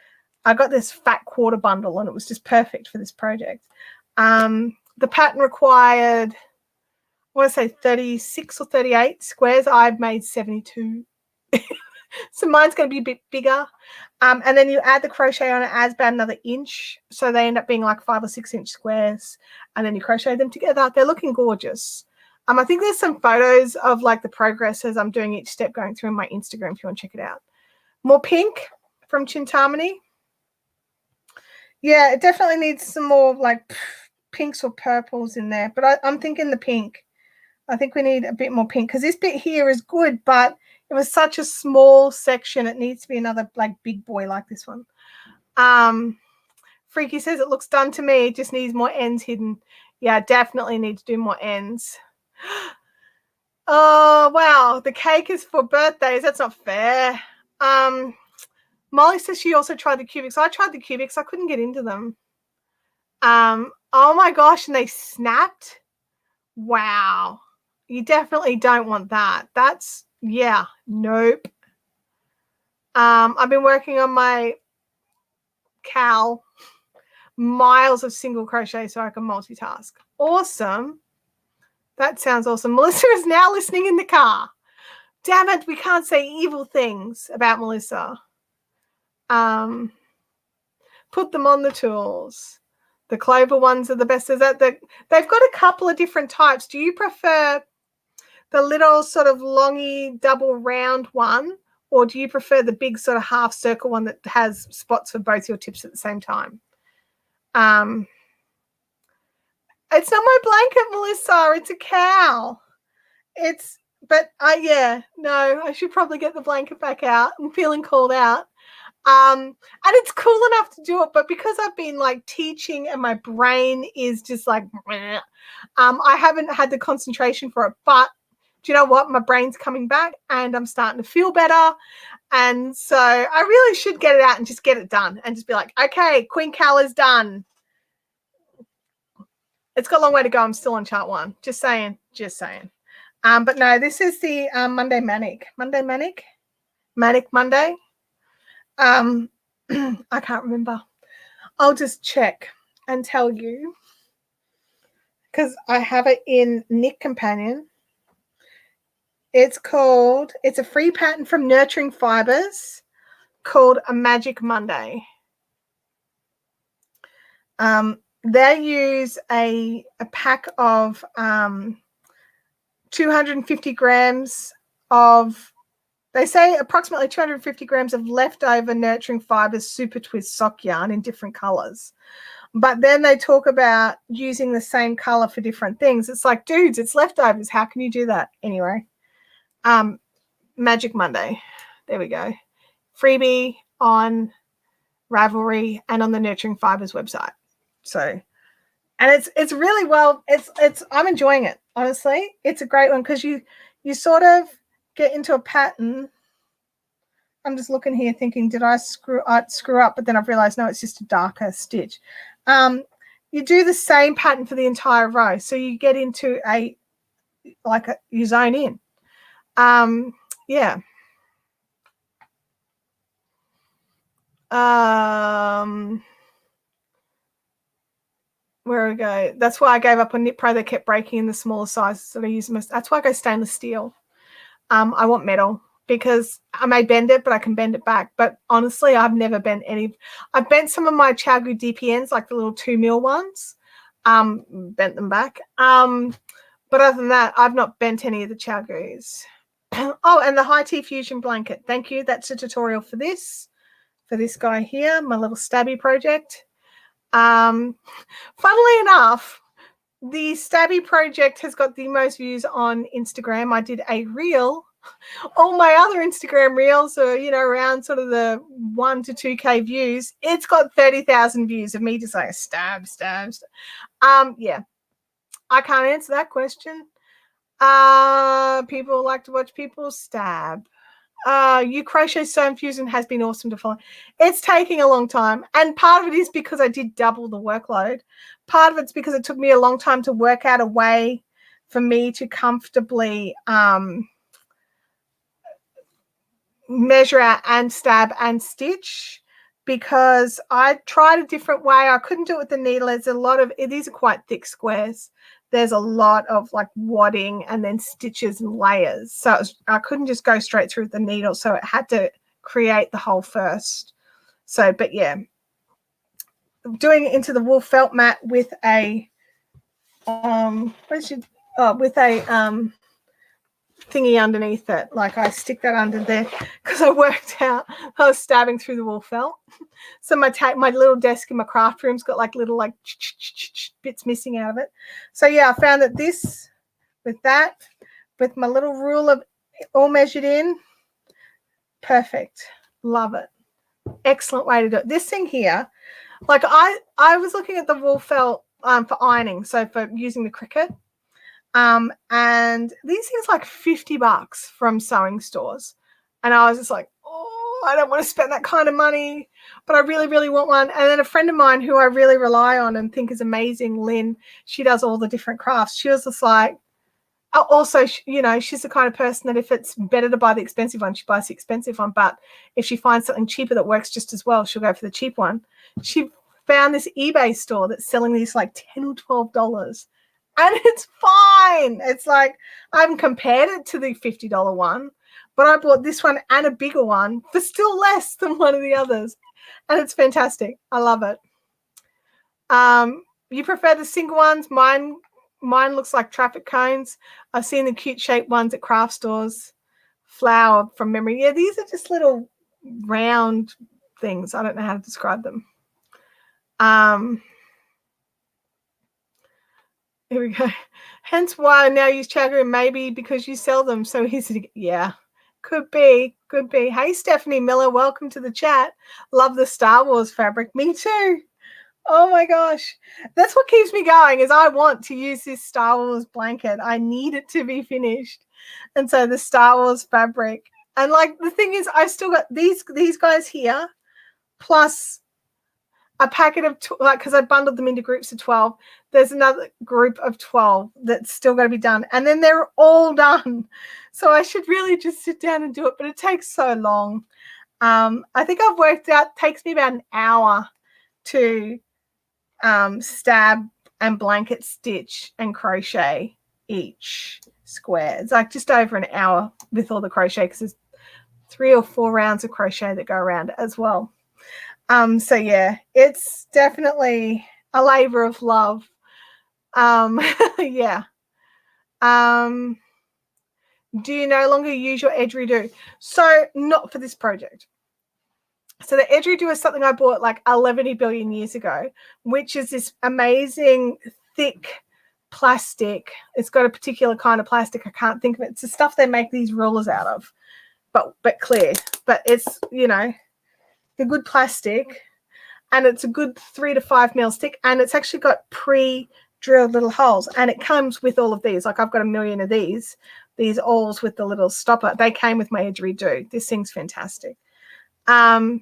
I got this fat quarter bundle and it was just perfect for this project. The pattern required, I want to say 36 or 38 squares. I've made 72. So mine's going to be a bit bigger. And then you add the crochet on, it adds about another inch. So they end up being like 5 or 6 inch squares. And then you crochet them together. They're looking gorgeous. I think there's some photos of like the progress as I'm doing each step going through my Instagram if you want to check it out. More pink from Chintamani. Yeah, it definitely needs some more like pinks or purples in there. But I'm thinking the pink. I think we need a bit more pink because this bit here is good, but it was such a small section. It needs to be another like big boy like this one. Freaky says it looks done to me. It just needs more ends hidden. Yeah, definitely need to do more ends. Oh, wow. The cake is for birthdays. That's not fair. Molly says she also tried the cubics. I tried the cubics. I couldn't get into them. Oh my gosh, and they snapped. Wow. You definitely don't want that. That's, yeah, nope. I've been working on my cowl, miles of single crochet so I can multitask. Awesome. That sounds awesome. Melissa is now listening in the car. Damn it, we can't say evil things about Melissa. Put them on the tools. The clover ones are the best. Is that they've got a couple of different types. Do you prefer the little sort of longy double round one, or do you prefer the big sort of half circle one that has spots for both your tips at the same time? It's not my blanket, Melissa. It's a cow. Yeah, no, I should probably get the blanket back out. I'm feeling called out. And it's cool enough to do it, but because I've been like teaching and my brain is just like, I haven't had the concentration for it. But do you know what? My brain's coming back and I'm starting to feel better. And so I really should get it out and just get it done and just be like, okay, Queen Cal is done. It's got a long way to go. I'm still on chart 1. Just saying. But no, this is the Monday Manic Monday. I can't remember. I'll just check and tell you because I have it in Knit Companion. It's a free pattern from Nurturing Fibers called A Magic Monday. They use a pack of 250 grams of, they say approximately 250 grams of leftover Nurturing Fibers Super Twist sock yarn in different colors. But then they talk about using the same color for different things. It's like, dudes, it's leftovers. How can you do that? Anyway, Magic Monday. There we go. Freebie on Ravelry and on the Nurturing Fibers website. So, and it's really well, I'm enjoying it, honestly. It's a great one because you sort of get into a pattern. I'm just looking here thinking, did I screw up? But then I've realized, no, it's just a darker stitch. You do the same pattern for the entire row. So you get into you zone in. Yeah. Where we go. That's why I gave up on Knit Pro. They kept breaking in the smaller sizes that I use most. That's why I go stainless steel. I want metal because I may bend it, but I can bend it back. But honestly, I've never bent any. I've bent some of my ChowGoo DPNs, like the little 2 mil ones. Bent them back. But other than that, I've not bent any of the ChowGoos. Oh, and the High Tea Fusion blanket. Thank you. That's a tutorial for this guy here, my little stabby project. Funnily enough, the stabby project has got the most views on Instagram. I did a reel All my other Instagram reels are, you know, around sort of the 1 to 2K views. It's got 30,000 views of me just like stab. Yeah, I can't answer that question. People like to watch people stab. You crochet sew fusion has been awesome to follow. It's taking a long time, and part of it is because I did double the workload. Part of it's because it took me a long time to work out a way for me to comfortably measure out and stab and stitch, because I tried a different way. I couldn't do it with the needle. There's a lot of, these are quite thick squares. There's a lot of like wadding and then stitches and layers. So I couldn't just go straight through the needle. So it had to create the hole first. So, but yeah, doing it into the wool felt mat with a, thingy underneath it. Like I stick that under there because I worked out I was stabbing through the wool felt. So my little desk in my craft room's got like little like bits missing out of it. So yeah, I found that this with my little ruler all measured in, perfect. Love it. Excellent way to do it. This thing here, like I was looking at the wool felt for ironing, so for using the Cricut. And these things like $50 from sewing stores. And I was just like, oh, I don't want to spend that kind of money, but I really, really want one. And then a friend of mine who I really rely on and think is amazing, Lynn, she does all the different crafts. She was just like, also, you know, she's the kind of person that if it's better to buy the expensive one, she buys the expensive one. But if she finds something cheaper that works just as well, she'll go for the cheap one. She found this eBay store that's selling these like $10 or $12. And it's fine. It's like I haven't compared it to the $50 one, but I bought this one and a bigger one for still less than one of the others. And it's fantastic. I love it. You prefer the single ones? Mine looks like traffic cones. I've seen the cute shaped ones at craft stores. Flower from memory. Yeah, these are just little round things. I don't know how to describe them. Here we go. Hence why I now use Chagrin, maybe because you sell them so easy to, yeah, could be. Hey, Stephanie Miller, welcome to the chat. Love the Star Wars fabric. Me too. Oh my gosh. That's what keeps me going, is I want to use this Star Wars blanket. I need it to be finished. And so the Star Wars fabric. And like the thing is, I've still got these guys here, plus a packet of, like, because I bundled them into groups of 12. There's another group of 12 that's still got to be done. And then they're all done. So I should really just sit down and do it. But it takes so long. I think I've worked out, it takes me about an hour to stab and blanket stitch and crochet each square. It's like just over an hour with all the crochet, because there's 3 or 4 rounds of crochet that go around it as well. So yeah, it's definitely a labor of love. Yeah. Do you no longer use your edge redo? So not for this project. So the edge redo is something I bought like 11 billion years ago, which is this amazing thick plastic. It's got a particular kind of plastic. I can't think of it. It's the stuff they make these rulers out of, but clear. But it's, you know, the good plastic, and it's a good 3 to 5 mils thick, and it's actually got pre-drilled little holes, and it comes with all of these. Like I've got a million of these awls with the little stopper. They came with my edge redo. This thing's fantastic. And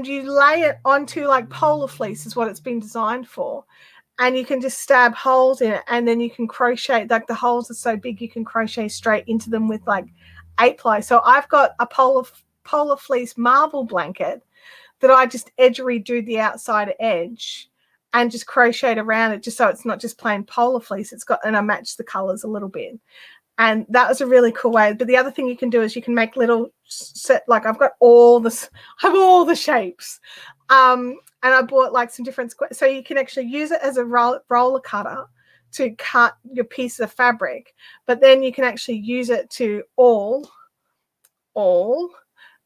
you lay it onto like polar fleece is what it's been designed for, and you can just stab holes in it, and then you can crochet. Like the holes are so big you can crochet straight into them with like 8-ply. So I've got a polar fleece marble blanket that I just edge redo the outside edge and just crocheted around it, just so it's not just plain polar fleece. It's got, and I match the colors a little bit. And that was a really cool way. But the other thing you can do is you can make little set, like I've got all this, I have all the shapes. And I bought like some different squares. So you can actually use it as a roller cutter to cut your piece of fabric. But then you can actually use it to awl,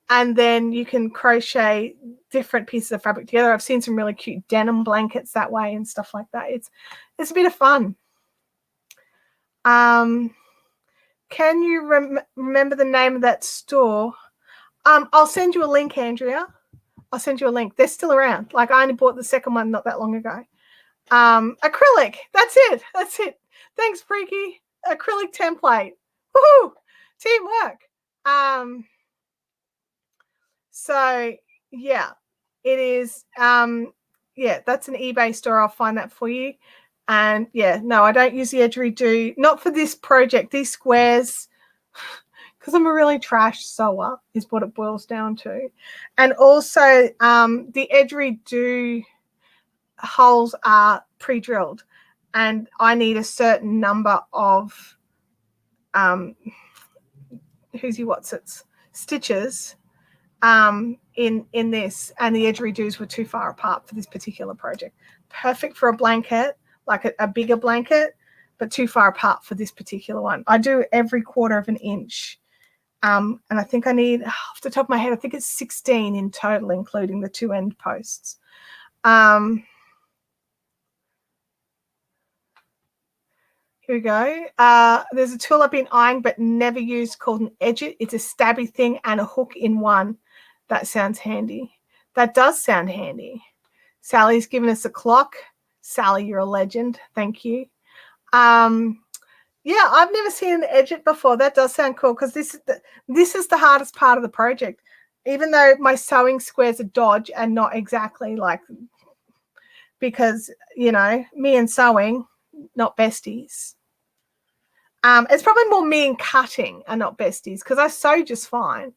and then you can crochet different pieces of fabric together. I've seen some really cute denim blankets that way and stuff like that. It's a bit of fun. can you remember the name of that store? I'll send you a link, Andrea. I'll send you a link. They're still around. Like, I only bought the second one not that long ago. Acrylic. That's it. That's it. Thanks, Freaky. Acrylic template. Woohoo! Teamwork. So yeah, it is. Yeah, that's an eBay store. I'll find that for you. And yeah, no, I don't use the edgeridoo. Not for this project. These squares, because I'm a really trash sewer, is what it boils down to. And also, the edgeridoo holes are pre-drilled, and I need a certain number of stitches in this, and the edgeridoos were too far apart for this particular project. Perfect for a blanket, like a bigger blanket, but too far apart for this particular one. I do every 1/4 of an inch. And I think I need, off the top of my head, I think it's 16 in total, including the 2 end posts. Here we go. There's a tool I've been eyeing but never used called an edget. It's a stabby thing and a hook in one. That sounds handy. That does sound handy. Sally's given us a clock. Sally, you're a legend. Thank you. Yeah, I've never seen an edget before. That does sound cool, because this is the hardest part of the project. Even though my sewing squares are dodge and not exactly like, because, you know, me and sewing, not besties. It's probably more me and cutting are not besties, because I sew just fine.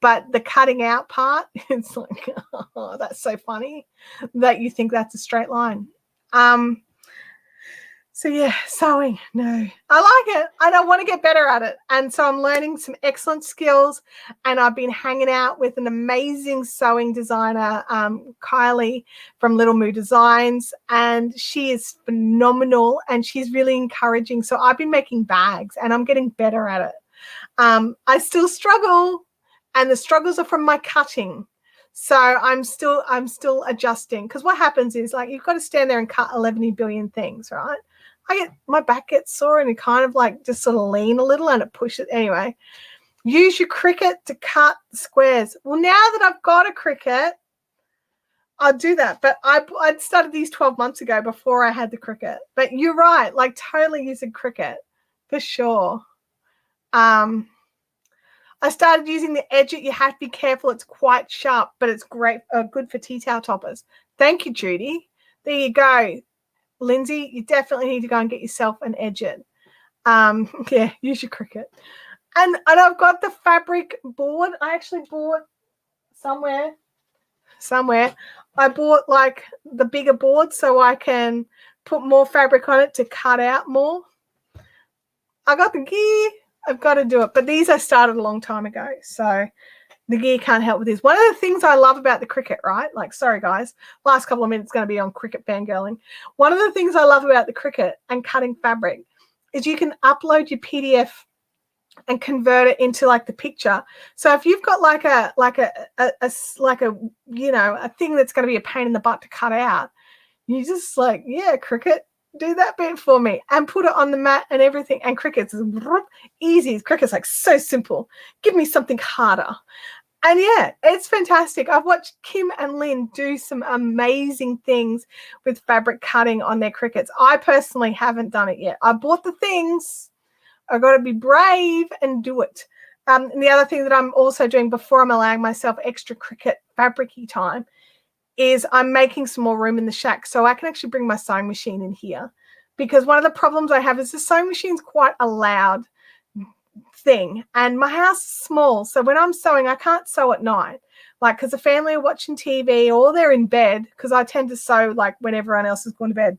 But the cutting out part, it's like, oh, that's so funny that you think that's a straight line. So yeah, sewing, no. I like it and I want to get better at it. And so I'm learning some excellent skills, and I've been hanging out with an amazing sewing designer, Kylie from Little Moo Designs, and she is phenomenal and she's really encouraging. So I've been making bags and I'm getting better at it. I still struggle, and the struggles are from my cutting. So I'm still adjusting, because what happens is, like, you've got to stand there and cut 11 billion things, right? My back gets sore, and it kind of like just sort of lean a little and it pushes. Anyway, use your Cricut to cut squares. Well, now that I've got a Cricut, I'll do that. But I'd started these 12 months ago before I had the Cricut. But you're right, like totally using Cricut for sure. I started using the edget. You have to be careful. It's quite sharp, but it's great, good for tea towel toppers. Thank you, Judy. There you go. Lindsay, you definitely need to go and get yourself an edget. Yeah, use your Cricut. And I've got the fabric board. I actually bought somewhere. I bought like the bigger board so I can put more fabric on it to cut out more. I got the gear. I've got to do it. But these I started a long time ago, so the gear can't help with this. One of the things I love about the Cricut, right? Like, sorry, guys, last couple of minutes going to be on Cricut fangirling. One of the things I love about the Cricut and cutting fabric is you can upload your PDF and convert it into like the picture. So if you've got like a you know, a thing that's going to be a pain in the butt to cut out, you just like, yeah, Cricut, do that bit for me and put it on the mat and everything. And Cricut's easy. Cricut's like so simple. Give me something harder. And yeah, it's fantastic. I've watched Kim and Lynn do some amazing things with fabric cutting on their Cricuts. I personally haven't done it yet. I bought the things. I've got to be brave and do it. And the other thing that I'm also doing before I'm allowing myself extra Cricut fabric-y time is I'm making some more room in the shack so I can actually bring my sewing machine in here. Because one of the problems I have is the sewing machine's quite a loud thing, and my house is small, so when I'm sewing I can't sew at night, like, because the family are watching TV or they're in bed, because I tend to sew like when everyone else is going to bed.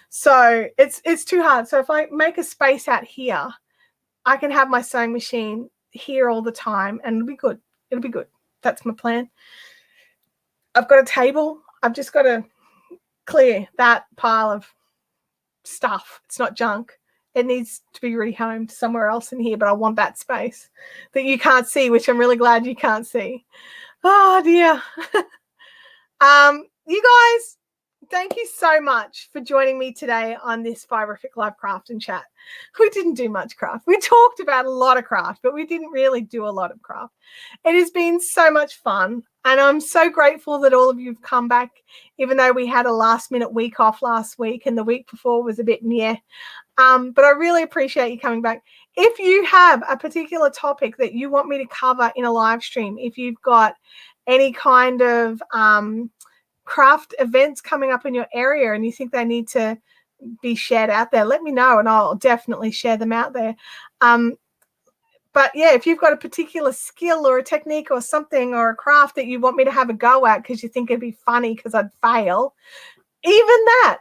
So it's too hard. So if I make a space out here, I can have my sewing machine here all the time and it'll be good. It'll be good. That's my plan. I've got a table. I've just got to clear that pile of stuff. It's not junk. It needs to be rehomed somewhere else in here, but I want that space that you can't see, which I'm really glad you can't see. Oh, dear. You guys, thank you so much for joining me today on this Fiberific Live Craft and Chat. We didn't do much craft. We talked about a lot of craft, but we didn't really do a lot of craft. It has been so much fun, and I'm so grateful that all of you have come back, even though we had a last-minute week off last week and the week before was a bit meh. But I really appreciate you coming back. If you have a particular topic that you want me to cover in a live stream, if you've got any kind of craft events coming up in your area and you think they need to be shared out there, let me know and I'll definitely share them out there. But yeah, if you've got a particular skill or a technique or something or a craft that you want me to have a go at because you think it'd be funny because I'd fail, even that,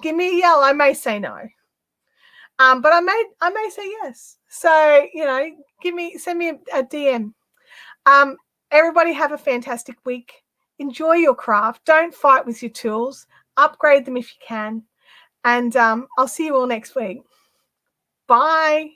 give me a yell. I may say no. But I may say yes. So, you know, send me a DM. Everybody have a fantastic week. Enjoy your craft. Don't fight with your tools. Upgrade them if you can. And I'll see you all next week. Bye.